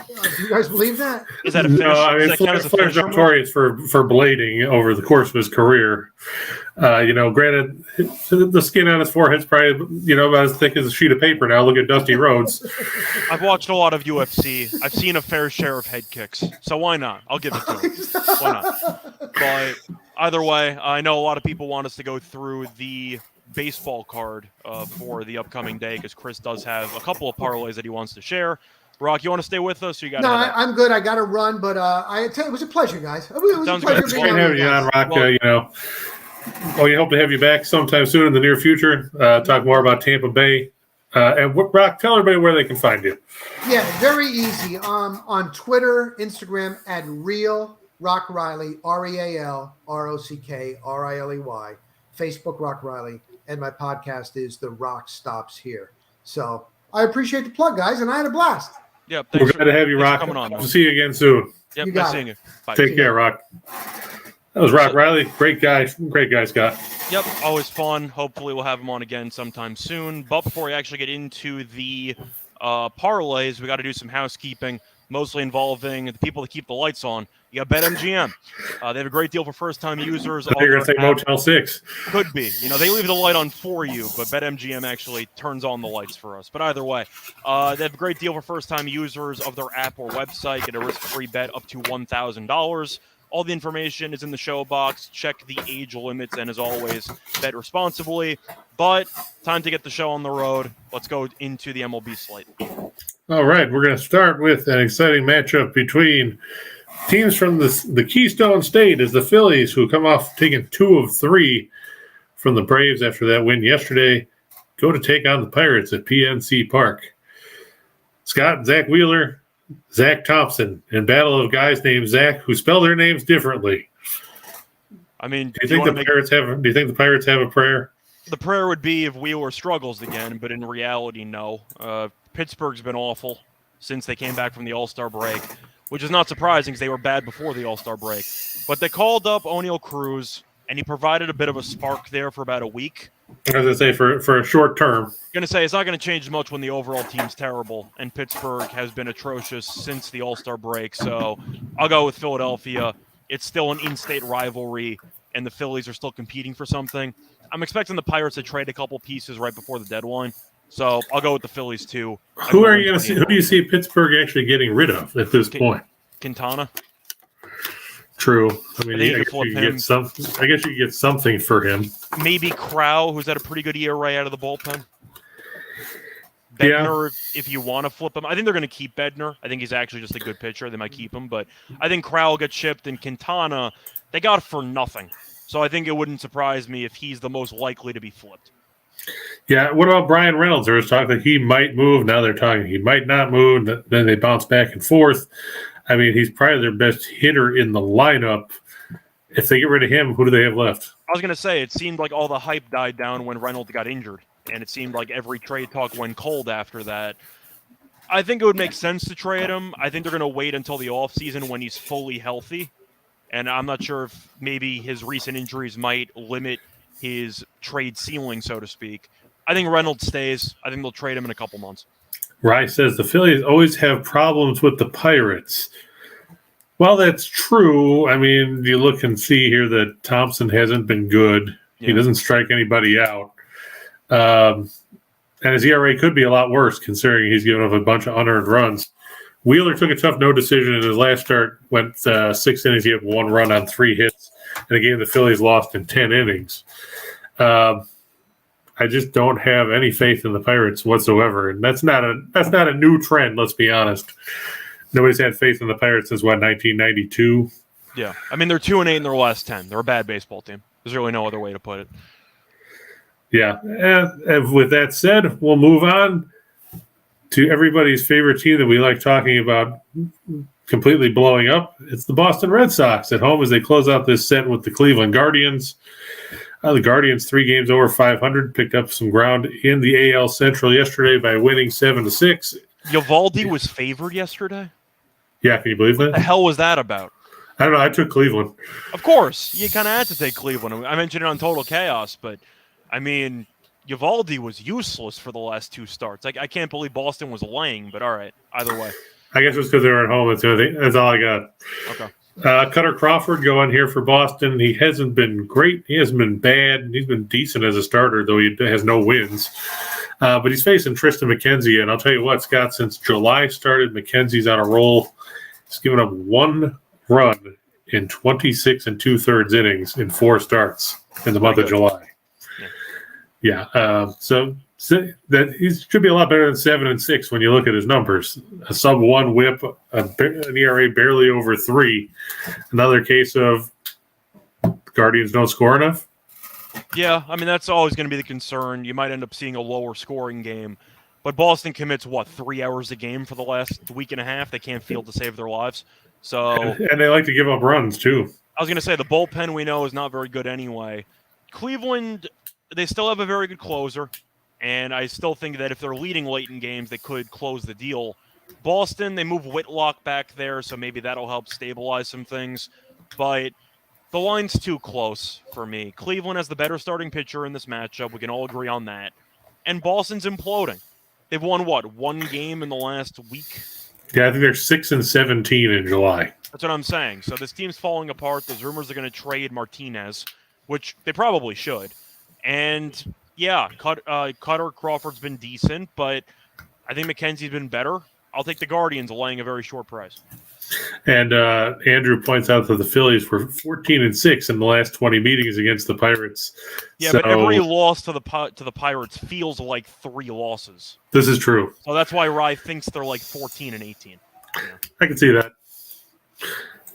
Do you guys believe that? Is that a finish? No, I mean, Flair's notorious for blading over the course of his career. Granted, the skin on his forehead's probably, about as thick as a sheet of paper now. Look at Dusty Rhodes. I've watched a lot of UFC. I've seen a fair share of head kicks. So why not? I'll give it to him. Why not? But either way, I know a lot of people want us to go through the baseball card for the upcoming day because Chris does have a couple of parlays that he wants to share. Rock, you want to stay with us? Or you got? No, I'm good. I got to run, but it was a pleasure, guys. It was Sounds a pleasure good. being on Having you on, Rock. We hope to have you back sometime soon in the near future. Talk more about Tampa Bay. And Rock, tell everybody where they can find you. Yeah, very easy. On Twitter, Instagram, at Real Rock Riley, RealRockRiley. Facebook, Rock Riley, and my podcast is The Rock Stops Here. So I appreciate the plug, guys, and I had a blast. Yep. We're glad to have you, Rock. Coming on, we'll see you again soon. Yep. You Nice got seeing you. Bye. Take care, Rock. That was Rock Riley. Great guy, Scott. Yep, always fun. Hopefully we'll have him on again sometime soon. But before we actually get into the parlays, we got to do some housekeeping, mostly involving the people that keep the lights on. You got BetMGM. They have a great deal for first-time users. You're going to say Motel 6. Could be. They leave the light on for you, but BetMGM actually turns on the lights for us. But either way, they have a great deal for first-time users of their app or website. Get a risk-free bet up to $1,000. All the information is in the show box. Check the age limits, and as always, bet responsibly. But time to get the show on the road. Let's go into the MLB slate. All right, we're going to start with an exciting matchup between teams from the Keystone State, as the Phillies, who come off taking 2 of 3 from the Braves after that win yesterday, go to take on the Pirates at PNC Park. Scott, Zach Wheeler, Zach Thompson, and battle of guys named Zach who spell their names differently. I mean, do you think the Pirates have a prayer? The prayer would be if Wheeler struggles again, but in reality, no. Pittsburgh's been awful since they came back from the All-Star break, which is not surprising because they were bad before the All-Star break. But they called up O'Neal Cruz, and he provided a bit of a spark there for about a week. As I say, for a short term. I'm going to say it's not going to change much when the overall team's terrible, and Pittsburgh has been atrocious since the All-Star break. So I'll go with Philadelphia. It's still an in-state rivalry, and the Phillies are still competing for something. I'm expecting the Pirates to trade a couple pieces right before the deadline. So I'll go with the Phillies, too. Who are you going to see? Who do you see Pittsburgh actually getting rid of at this point? Quintana. true. I mean, I think you I could guess flip you could him. get some. I guess you could get something for him. Maybe Crow, who's had a pretty good ERA out of the bullpen. Yeah. Bednar, if you want to flip him. I think they're going to keep Bednar. I think he's actually just a good pitcher. They might keep him, but I think Crow will get shipped, and Quintana, they got for nothing. So I think it wouldn't surprise me if he's the most likely to be flipped. Yeah. What about Brian Reynolds? There was talk that he might move. Now they're talking he might not move. Then they bounce back and forth. I mean, he's probably their best hitter in the lineup. If they get rid of him, who do they have left? I was going to say, it seemed like all the hype died down when Reynolds got injured, and it seemed like every trade talk went cold after that. I think it would make sense to trade him. I think they're going to wait until the offseason when he's fully healthy, and I'm not sure if maybe his recent injuries might limit his trade ceiling, so to speak. I think Reynolds stays. I think they'll trade him in a couple months. Rice says the Phillies always have problems with the Pirates. Well, that's true. I mean, you look and see here that Thompson hasn't been good. Yeah. He doesn't strike anybody out. And his ERA could be a lot worse considering he's given up a bunch of unearned runs. Wheeler took a tough no decision in his last start, went 6 innings, he had 1 run on 3 hits, in a game the Phillies lost in 10 innings. I just don't have any faith in the Pirates whatsoever, and that's not a new trend. Let's be honest. Nobody's had faith in the Pirates since 1992. Yeah, I mean they're 2-8 in their last 10. They're a bad baseball team. There's really no other way to put it. Yeah, and with that said, we'll move on to everybody's favorite team that we like talking about completely blowing up. It's the Boston Red Sox at home as they close out this set with the Cleveland Guardians. The Guardians 3 games over 500, picked up some ground in the AL Central yesterday by winning 7-6. Eovaldi was favored yesterday? Yeah, can you believe that? What the hell was that about? I don't know. I took Cleveland. Of course. You kind of had to take Cleveland. I mentioned it on Total Chaos, but, I mean, Eovaldi was useless for the last 2 starts. I can't believe Boston was laying, but all right. Either way. I guess it's because they were at home. That's all I got. Okay. Cutter Crawford going here for Boston. He hasn't been great. He hasn't been bad. He's been decent as a starter, though he has no wins. But he's facing Tristan McKenzie, and I'll tell you what, Scott, since July started, McKenzie's on a roll. He's given up 1 run in 26 2/3 innings in 4 starts in the month of July. Yeah. So that he should be a lot better than 7-6 when you look at his numbers. A sub-1 WHIP, an ERA barely over 3. Another case of Guardians don't score enough. Yeah, I mean, that's always going to be the concern. You might end up seeing a lower scoring game. But Boston commits, 3 hours a game for the last week and a half? They can't field to save their lives. So, and they like to give up runs, too. I was going to say, the bullpen we know is not very good anyway. Cleveland, they still have a very good closer. And I still think that if they're leading late in games, they could close the deal. Boston, they move Whitlock back there, so maybe that'll help stabilize some things. But the line's too close for me. Cleveland has the better starting pitcher in this matchup. We can all agree on that. And Boston's imploding. They've won, 1 game in the last week? Yeah, I think they're 6-17 in July. That's what I'm saying. So this team's falling apart. There's rumors they're going to trade Martinez, which they probably should. And, yeah, Cutter Crawford's been decent, but I think McKenzie's been better. I'll take the Guardians laying a very short price. And Andrew points out that the Phillies were 14-6 in the last 20 meetings against the Pirates. Yeah, but every loss to the Pirates feels like 3 losses. This is true. So that's why Rye thinks they're like 14-18. Yeah. I can see that.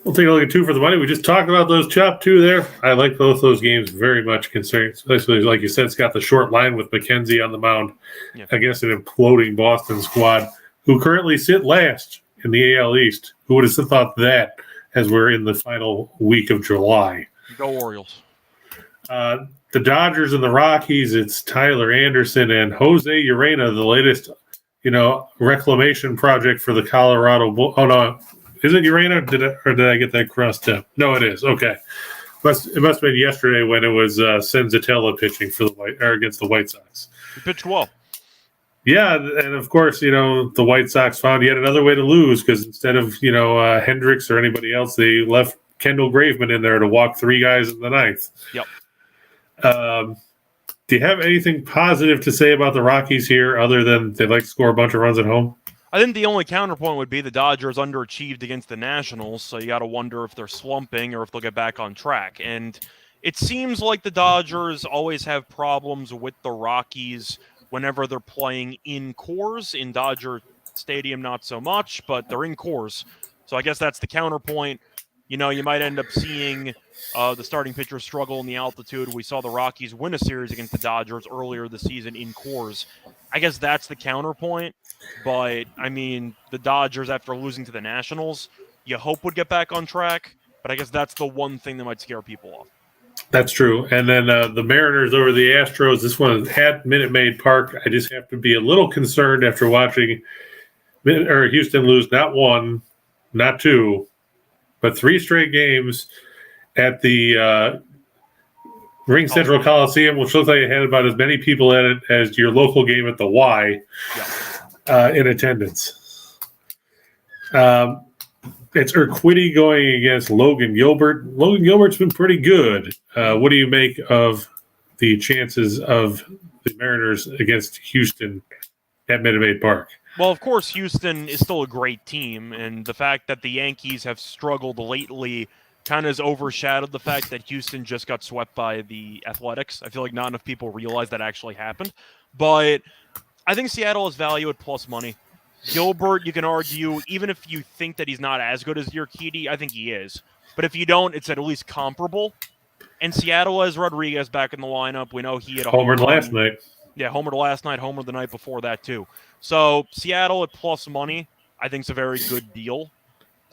We'll take a look at 2 for the money. We just talked about those chop 2 there. I like both those games very much, considering, especially like you said, it's got the short line with McKenzie on the mound against an imploding Boston squad who currently sit last in the AL East. Who would have thought that as we're in the final week of July? Go Orioles. The Dodgers and the Rockies, it's Tyler Anderson and Jose Urena, the latest, reclamation project for the Colorado Bull. Oh, no. Is it Urena? Did I get that crossed up? No, it is. Okay. It must have been yesterday when it was Senzatella pitching for against the White Sox. He pitched well. Yeah, and of course, the White Sox found yet another way to lose because instead of, Hendricks or anybody else, they left Kendall Graveman in there to walk 3 guys in the 9th. Yep. Do you have anything positive to say about the Rockies here other than they like to score a bunch of runs at home? I think the only counterpoint would be the Dodgers underachieved against the Nationals, so you got to wonder if they're slumping or if they'll get back on track. And it seems like the Dodgers always have problems with the Rockies whenever they're playing in Coors. In Dodger Stadium, not so much, but they're in Coors. So I guess that's the counterpoint. You know, you might end up seeing the starting pitcher struggle in the altitude. We saw the Rockies win a series against the Dodgers earlier this season in Coors. I guess that's the counterpoint. But, I mean, the Dodgers, after losing to the Nationals, you hope would get back on track. But I guess that's the one thing that might scare people off. That's true. And then the Mariners over the Astros, this one is at Minute Maid Park. I just have to be a little concerned after watching Houston lose not one, not two, but 3 straight games at the Ring Central Coliseum, which looks like it had about as many people at it as your local game at the Y in attendance. It's Urquidy going against Logan Gilbert. Logan Gilbert's been pretty good. What do you make of the chances of the Mariners against Houston at Minute Maid Park? Well, of course, Houston is still a great team, and the fact that the Yankees have struggled lately kind of has overshadowed the fact that Houston just got swept by the Athletics. I feel like not enough people realize that actually happened. But I think Seattle has value at plus money. Gilbert, you can argue, even if you think that he's not as good as Urquidy, I think he is. But if you don't, it's at least comparable. And Seattle has Rodriguez back in the lineup. We know he had a homered last night. Yeah, homered last night, homered the night before that too. So Seattle at plus money, I think is a very good deal.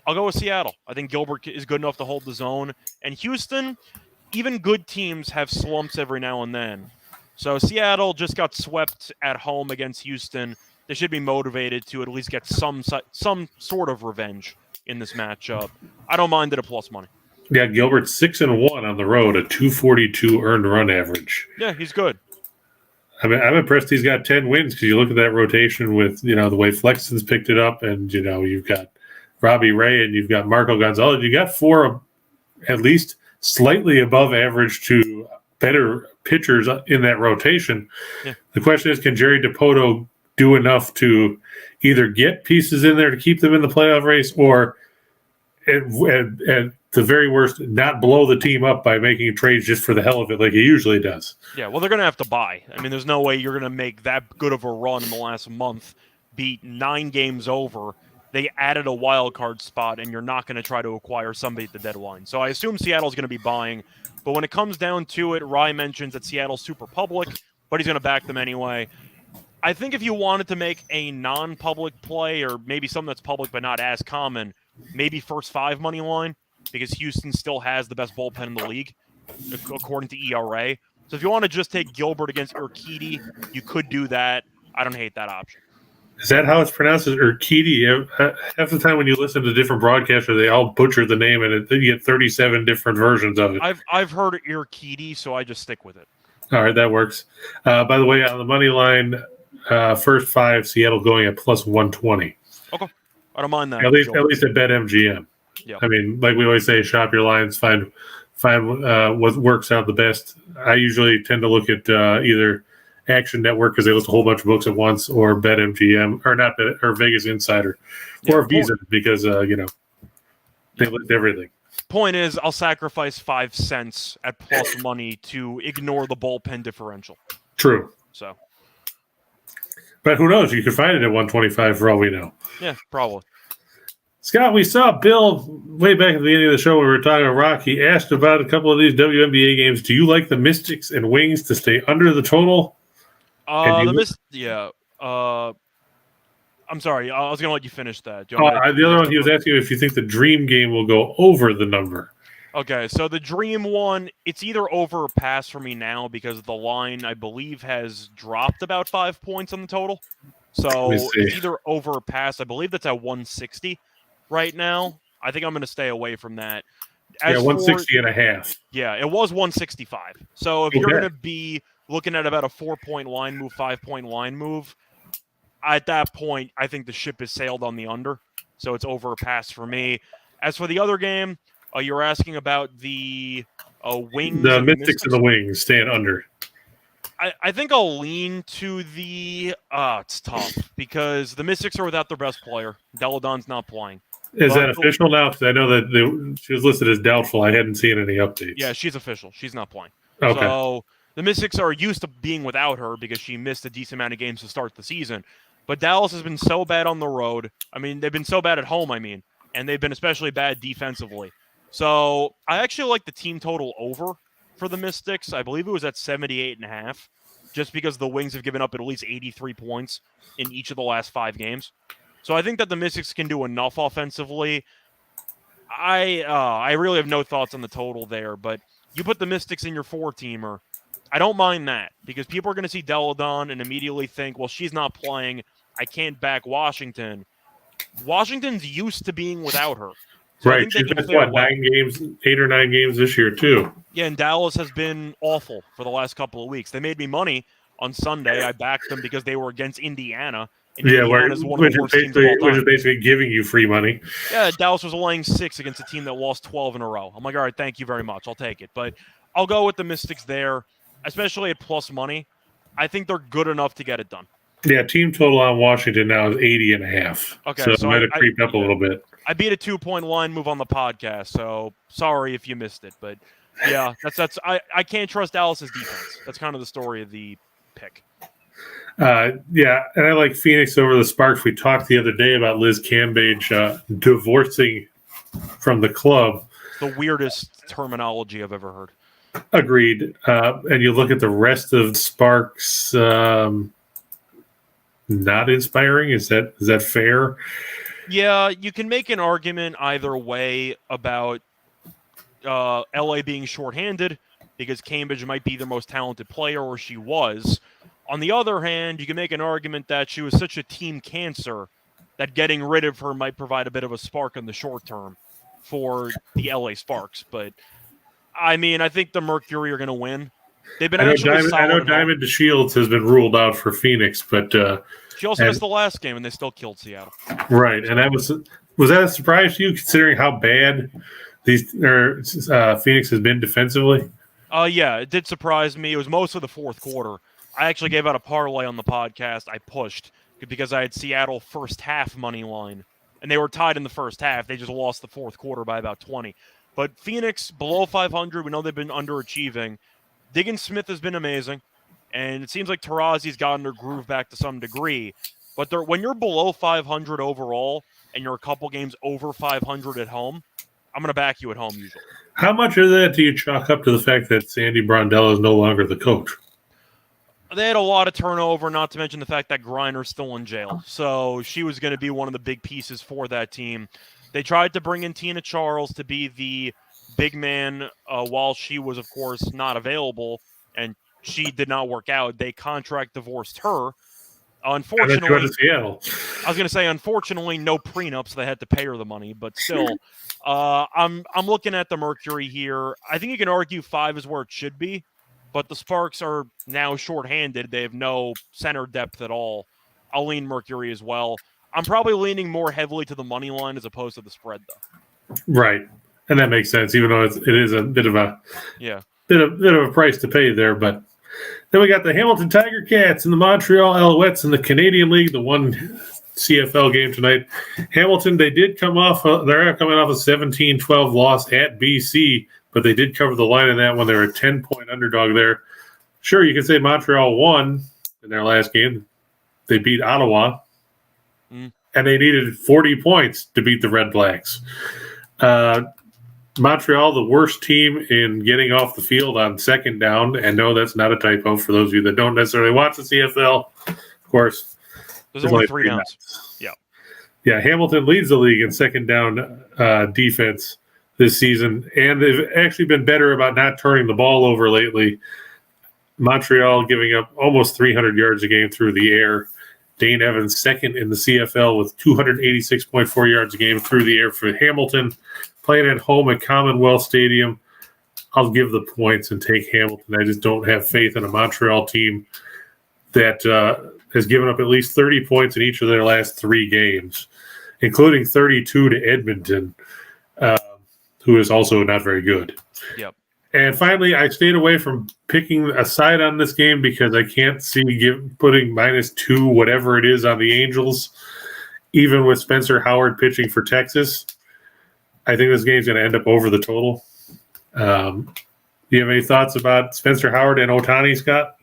I'll go with Seattle. I think Gilbert is good enough to hold the zone. And Houston, even good teams have slumps every now and then. So Seattle just got swept at home against Houston. They should be motivated to at least get some sort of revenge in this matchup. I don't mind it at plus money. Yeah, Gilbert's 6-1 on the road, a 242 earned run average. Yeah, he's good. I mean, I'm impressed he's got 10 wins because you look at that rotation with, you know, the way Flexen's picked it up, and, you know, you've got Robbie Ray and you've got Marco Gonzalez. You got 4 at least slightly above average to better pitchers in that rotation. Yeah. The question is, can Jerry DiPoto do enough to either get pieces in there to keep them in the playoff race, or at the very worst, not blow the team up by making trades just for the hell of it like he usually does? Yeah, well, they're going to have to buy. I mean, there's no way you're going to make that good of a run in the last month, beat 9 games over. They added a wild card spot, and you're not going to try to acquire somebody at the deadline. So I assume Seattle's going to be buying. But when it comes down to it, Rye mentions that Seattle's super public, but he's going to back them anyway. I think if you wanted to make a non-public play, or maybe something that's public but not as common, maybe first 5 money line, because Houston still has the best bullpen in the league, according to ERA. So if you want to just take Gilbert against Urquidy, you could do that. I don't hate that option. Is that how it's pronounced? Urquidy? Half the time when you listen to different broadcasters, they all butcher the name, and you get 37 different versions of it. I've heard Urquidy, so I just stick with it. All right, that works. By the way, on the money line, first 5, Seattle going at plus 120. Okay, I don't mind that. At least at BetMGM. Yeah. I mean, like we always say, shop your lines, find what works out the best. I usually tend to look at either Action Network because they list a whole bunch of books at once, or BetMGM, or Vegas Insider, or Visa because you know, they list everything. Point is, I'll sacrifice 5 cents at plus money to ignore the bullpen differential. True. So, but who knows? You could find it at 125 for all we know. Yeah, probably. Scott, we saw Bill way back at the beginning of the show when we were talking to Rock. He asked about a couple of these WNBA games. Do you like the Mystics and Wings to stay under the total? I'm sorry. I was going to let you finish that. The other one, he was asking if you think the Dream game will go over the number. Okay, so the Dream one, it's either over or pass for me now because the line, I believe, has dropped about 5 points on the total. So it's either over or pass. I believe that's at 160 right now. I think I'm going to stay away from that. 160 and a half. Yeah, it was 165. So if you're going to be looking at about a 4-point line move, 5-point line move, at that point, I think the ship has sailed on the under. So it's over or pass for me. As for the other game, you're asking about the Wings. The Mystics and the Wings staying under. I think I'll lean to the. It's tough because the Mystics are without their best player. Deladon's not playing. Is that official now? Because I know that she was listed as doubtful. I hadn't seen any updates. Yeah, she's official. She's not playing. Okay. So the Mystics are used to being without her because she missed a decent amount of games to start the season. But Dallas has been so bad on the road. I mean, they've been so bad at home, and they've been especially bad defensively. So I actually like the team total over for the Mystics. I believe it was at 78.5, just because the Wings have given up at least 83 points in each of the last 5 games. So I think that the Mystics can do enough offensively. I really have no thoughts on the total there, but you put the Mystics in your 4-teamer, I don't mind that because people are going to see Deladon and immediately think, well, she's not playing. I can't back Washington. Washington's used to being without her. So right. She's missed, 8 or 9 games this year, too. Yeah, and Dallas has been awful for the last couple of weeks. They made me money on Sunday. I backed them because they were against Indiana. And Indiana's one of the worst teams of all time. Which is basically giving you free money. Yeah, Dallas was laying 6 against a team that lost 12 in a row. I'm like, all right, thank you very much. I'll take it. But I'll go with the Mystics there, especially at plus money. I think they're good enough to get it done. Yeah, team total on Washington now is 80.5. Okay, so it might have creeped up a little bit. I beat a 2-point line move on the podcast, so sorry if you missed it. But yeah, I can't trust Dallas's defense. That's kind of the story of the pick. Yeah, and I like Phoenix over the Sparks. We talked the other day about Liz Cambage divorcing from the club. The weirdest terminology I've ever heard. Agreed. And you look at the rest of Sparks, not inspiring. Is that fair? Yeah, you can make an argument either way about LA being shorthanded because Cambage might be the most talented player, or she was. On the other hand, you can make an argument that she was such a team cancer that getting rid of her might provide a bit of a spark in the short term for the LA Sparks. But, I mean, I think the Mercury are going to win. They've been I know Diamond DeShields has been ruled out for Phoenix, but she also missed the last game, and they still killed Seattle. Right, and that was that a surprise to you, considering how bad Phoenix has been defensively? Yeah, it did surprise me. It was mostly the fourth quarter. I actually gave out a parlay on the podcast. I pushed because I had Seattle first half money line, and they were tied in the first half. They just lost the fourth quarter by about 20. But Phoenix below 500. We know they've been underachieving. Diggins Smith has been amazing, and it seems like Tarazi's gotten their groove back to some degree. But when you're below 500 overall and you're a couple games over 500 at home, I'm going to back you at home usually. How much of that do you chalk up to the fact that Sandy Brondell is no longer the coach? They had a lot of turnover, not to mention the fact that Griner's still in jail. So she was going to be one of the big pieces for that team. They tried to bring in Tina Charles to be the big man while she was, of course, not available, and she did not work out. They contract divorced her. Unfortunately, I was going to say, unfortunately, no prenup, so they had to pay her the money. But still, I'm looking at the Mercury here. I think you can argue 5 is where it should be, but the Sparks are now shorthanded. They have no center depth at all. I'll lean Mercury as well. I'm probably leaning more heavily to the money line as opposed to the spread, though. Right, and that makes sense, even though it is a bit of a bit of a price to pay there. But then we got the Hamilton Tiger Cats and the Montreal Alouettes in the Canadian League, the one CFL game tonight. Hamilton, they did come off. They're coming off a 17-12 loss at BC, but they did cover the line in that one. They were a 10-point underdog there. Sure, you can say Montreal won in their last game. They beat Ottawa, and they needed 40 points to beat the Red Blacks. Montreal, the worst team in getting off the field on second down. And no, that's not a typo for those of you that don't necessarily watch the CFL. Of course, there's only 3 downs. Yeah. Yeah, Hamilton leads the league in second down defense this season, and they've actually been better about not turning the ball over lately. Montreal giving up almost 300 yards a game through the air. Dane Evans second in the CFL with 286.4 yards a game through the air for Hamilton. Playing at home at Commonwealth Stadium, I'll give the points and take Hamilton. I just don't have faith in a Montreal team that has given up at least 30 points in each of their last 3 games, including 32 to Edmonton, who is also not very good. Yep. And finally, I stayed away from picking a side on this game because I can't see putting -2 whatever it is on the Angels, even with Spencer Howard pitching for Texas. I think this game's going to end up over the total. Do you have any thoughts about Spencer Howard and Ohtani, Scott?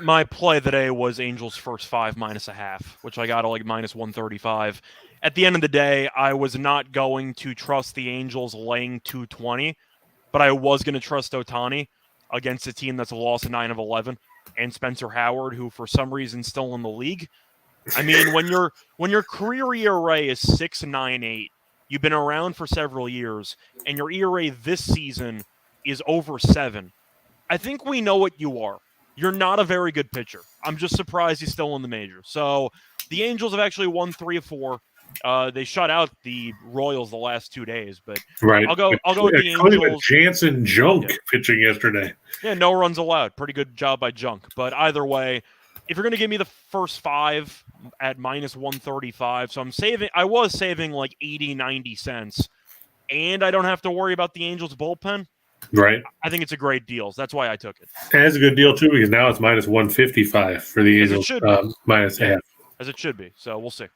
My play today was Angels first 5 -0.5, which I got to like -135. At the end of the day, I was not going to trust the Angels laying 220, but I was going to trust Ohtani against a team that's a loss of 9 of 11, and Spencer Howard, who for some reason is still in the league. I mean, when your career ERA is 6.98, you've been around for several years, and your ERA this season is over 7. I think we know what you are. You're not a very good pitcher. I'm just surprised he's still in the major. So the Angels have actually won 3 of 4. They shut out the Royals the last 2 days, but right. I'll go with the Angels. Jensen junk pitching yesterday. Yeah, no runs allowed. Pretty good job by Junk. But either way, if you're going to give me the first 5 at -135, so I was saving like 80, 90 cents, and I don't have to worry about the Angels bullpen. Right. I think it's a great deal. So that's why I took it. And it's a good deal, too, because now it's -155 for the Angels, -half. As it should be. So we'll see.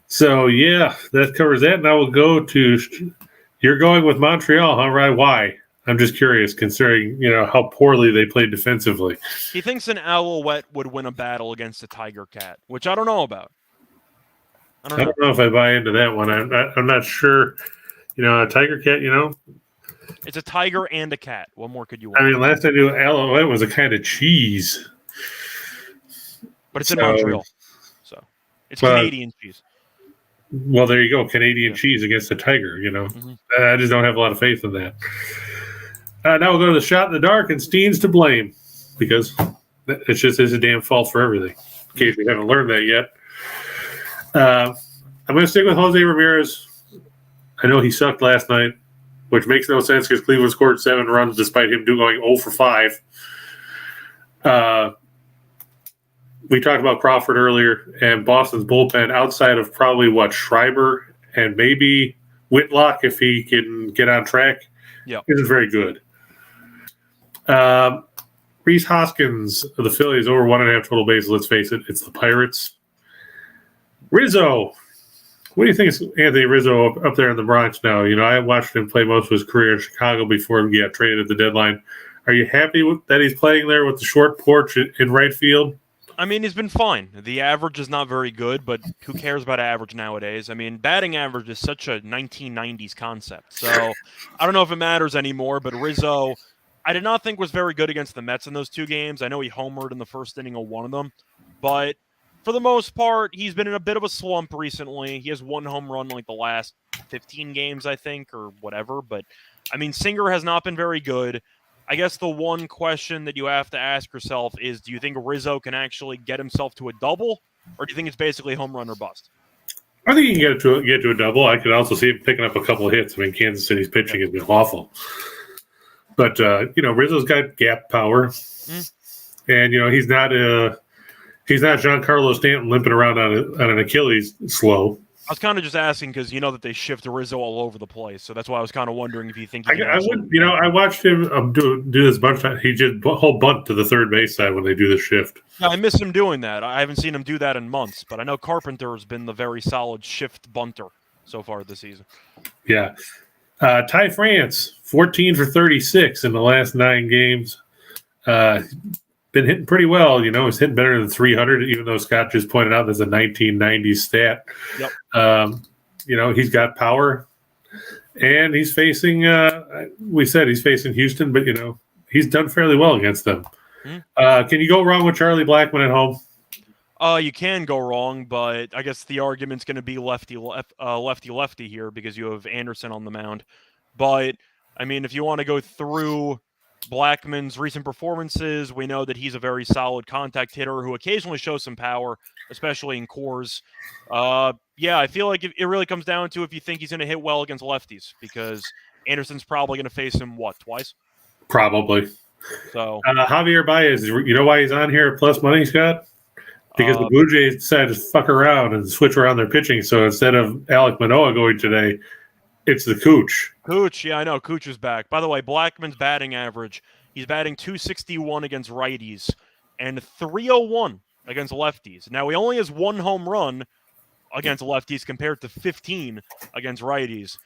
So, yeah, that covers that. Now we'll go to – you're going with Montreal, huh, Ryan? Why? I'm just curious, considering, how poorly they played defensively. He thinks an Alouette would win a battle against a Tiger Cat, which I don't know about. I don't know if I buy into that one. I'm not sure. A Tiger Cat, It's a tiger and a cat. What more could you want? I mean, last I knew, Alouette was a kind of cheese. But it's in Montreal. So it's Canadian cheese. Well, there you go. Canadian cheese against a tiger, Mm-hmm. I just don't have a lot of faith in that. Now we'll go to the shot in the dark, and Steen's to blame because it's just his damn fault for everything. In case we haven't learned that yet. I'm going to stick with Jose Ramirez. I know he sucked last night, which makes no sense because Cleveland scored 7 runs despite him going 0 for 5. We talked about Crawford earlier, and Boston's bullpen, outside of probably, Schreiber and maybe Whitlock, if he can get on track, isn't very good. Rhys Hoskins of the Phillies, over 1.5 total bases. Let's face it, it's the Pirates. Rizzo. What do you think of Anthony Rizzo up there in the Bronx now? I watched him play most of his career in Chicago before he got traded at the deadline. Are you happy that he's playing there with the short porch in right field? I mean, he's been fine. The average is not very good, but who cares about average nowadays? I mean, batting average is such a 1990s concept. So I don't know if it matters anymore, but Rizzo, I did not think was very good against the Mets in those 2 games. I know he homered in the first inning of one of them, but for the most part, he's been in a bit of a slump recently. He has 1 home run like the last 15 games, I think, or whatever. But, I mean, Singer has not been very good. I guess the one question that you have to ask yourself is, do you think Rizzo can actually get himself to a double, or do you think it's basically home run or bust? I think he can get to a double. I could also see him picking up a couple of hits. I mean, Kansas City's pitching has been awful. But, Rizzo's got gap power. And, he's not Giancarlo Stanton limping around on an Achilles slow. I was kind of just asking because you know that they shift Rizzo all over the place, so that's why I was kind of wondering if you think I watched him do this a bunch of times. He did a whole bunt to the third base side when they do the shift. Yeah, I miss him doing that. I haven't seen him do that in months, but I know Carpenter has been the very solid shift bunter so far this season. Yeah. Ty France, 14 for 36 in the last 9 games. Been hitting pretty well. He's hitting better than 300, even though Scott just pointed out there's a 1990s stat. Yep. He's got power, and he's facing. We said he's facing Houston, but he's done fairly well against them. Can you go wrong with Charlie Blackmon at home? You can go wrong, but I guess the argument's going to be lefty here because you have Anderson on the mound. But I mean, if you want to go through Blackmon's recent performances, we know that he's a very solid contact hitter who occasionally shows some power, especially in cores. I feel like it really comes down to if you think he's going to hit well against lefties, because Anderson's probably going to face him, twice? Probably. So Javier Baez, you know why he's on here at plus money, Scott? Because the Blue Jays decided to fuck around and switch around their pitching. So instead of Alek Manoah going today, it's the Cooch. Cooch, yeah, I know. Cooch is back. By the way, Blackman's batting average, he's batting .261 against righties and .301 against lefties. Now, he only has 1 home run against lefties compared to 15 against righties,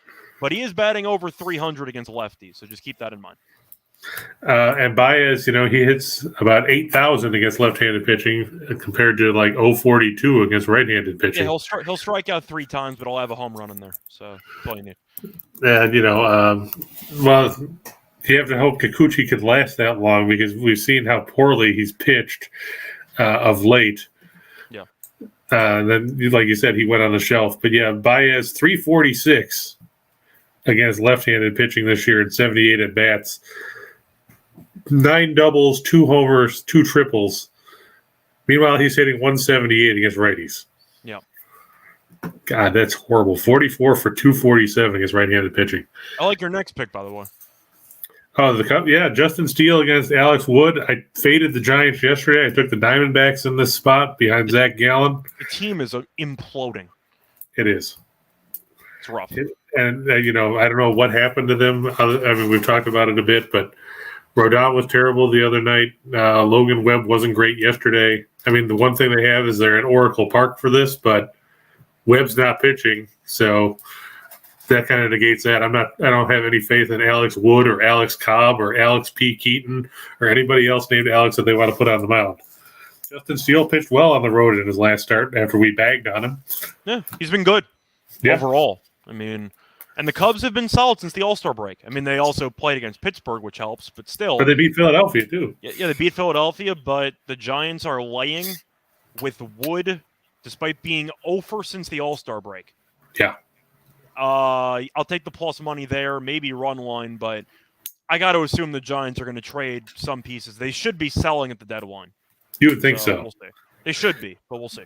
but he is batting over .300 against lefties, so just keep that in mind. And Baez, he hits about 8,000 against left-handed pitching compared to like 042 against right-handed pitching. Yeah, he'll strike out 3 times, but he'll have a home run in there. So that's all you need. And well, you have to hope Kikuchi could last that long because we've seen how poorly he's pitched of late. Yeah. Then, like you said, he went on the shelf. But yeah, Baez 346 against left-handed pitching this year and 78 at bats. 9 doubles, 2 homers, 2 triples. Meanwhile, he's hitting 178 against righties. Yeah. God, that's horrible. 44 for 247 against right-handed pitching. I like your next pick, by the way. Oh, the Cup, yeah. Justin Steele against Alex Wood. I faded the Giants yesterday. I took the Diamondbacks in this spot behind Zach Gallen. The team is imploding. It is. It's rough. And I don't know what happened to them. I mean, we've talked about it a bit, but Rodon was terrible the other night. Logan Webb wasn't great yesterday. I mean, the one thing they have is they're at Oracle Park for this, but Webb's not pitching, so that kind of negates that. I don't have any faith in Alex Wood or Alex Cobb or Alex P. Keaton or anybody else named Alex that they want to put on the mound. Justin Steele pitched well on the road in his last start after we bagged on him. Yeah, he's been good overall. I mean, and the Cubs have been solid since the All-Star break. I mean, they also played against Pittsburgh, which helps, but still. But they beat Philadelphia, too. Yeah, they beat Philadelphia, but the Giants are laying with Wood, despite being 0 since the All-Star break. Yeah. I'll take the plus money there, maybe run line, but I got to assume the Giants are going to trade some pieces. They should be selling at the deadline. You would think so. We'll see. They should be, but we'll see.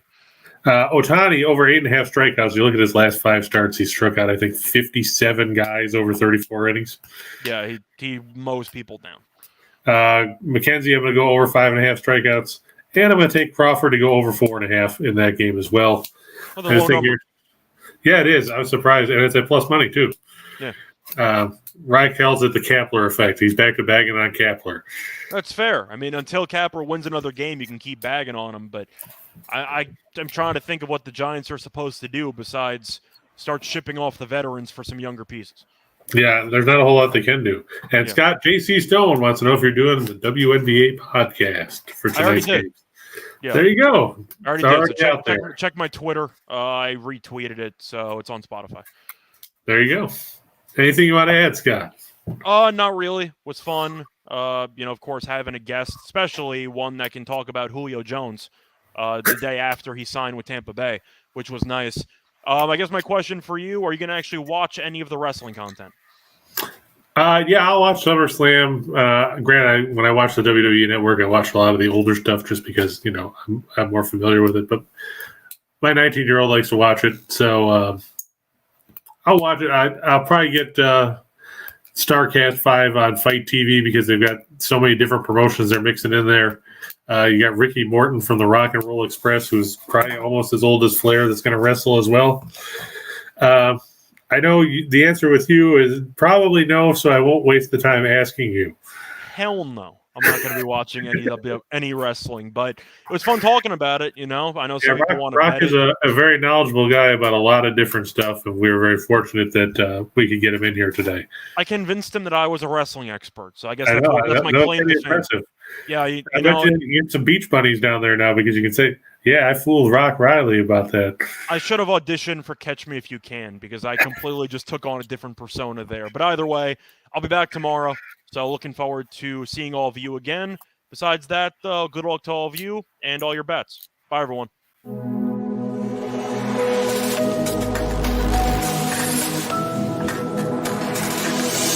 Ohtani, over 8.5 strikeouts. You look at his last 5 starts, he struck out, I think, 57 guys over 34 innings. Yeah, he mows people down. McKenzie, I'm going to go over 5.5 strikeouts. And I'm going to take Crawford to go over 4.5 in that game as well. Well, the low number. Yeah, it is. I was surprised. And it's at plus money, too. Yeah. Reichels at the Kapler effect. He's back to bagging on Kapler. That's fair. I mean, until Kapler wins another game, you can keep bagging on him. But I'm trying to think of what the Giants are supposed to do besides start shipping off the veterans for some younger pieces. Yeah, there's not a whole lot they can do. And Scott J.C. Stone wants to know if you're doing the WNBA podcast for tonight's game. Yeah. There you go. I already did. So check my Twitter. I retweeted it, so it's on Spotify. There you go. Anything you want to add, Scott? Not really. It was fun. Of course, having a guest, especially one that can talk about Julio Jones the day after he signed with Tampa Bay, which was nice. I guess my question for you, are you going to actually watch any of the wrestling content? Yeah, I'll watch SummerSlam. Granted, when I watch the WWE Network, I watch a lot of the older stuff just because, I'm more familiar with it. But my 19-year-old likes to watch it, so I'll watch it. I'll probably get StarCast 5 on Fight TV because they've got so many different promotions they're mixing in there. You got Ricky Morton from the Rock and Roll Express, who's probably almost as old as Flair, that's going to wrestle as well. I know the answer with you is probably no, so I won't waste the time asking you. Hell no. I'm not going to be watching any wrestling, but it was fun talking about it, I know some people want to Rock is a very knowledgeable guy about a lot of different stuff, and we were very fortunate that we could get him in here today. I convinced him that I was a wrestling expert, so I guess that's my claim to fame. Yeah, I bet you get some beach bunnies down there now because you can say, yeah, I fooled Rock Riley about that. I should have auditioned for Catch Me If You Can because I completely just took on a different persona there. But either way, I'll be back tomorrow. So looking forward to seeing all of you again. Besides that, good luck to all of you and all your bets. Bye, everyone.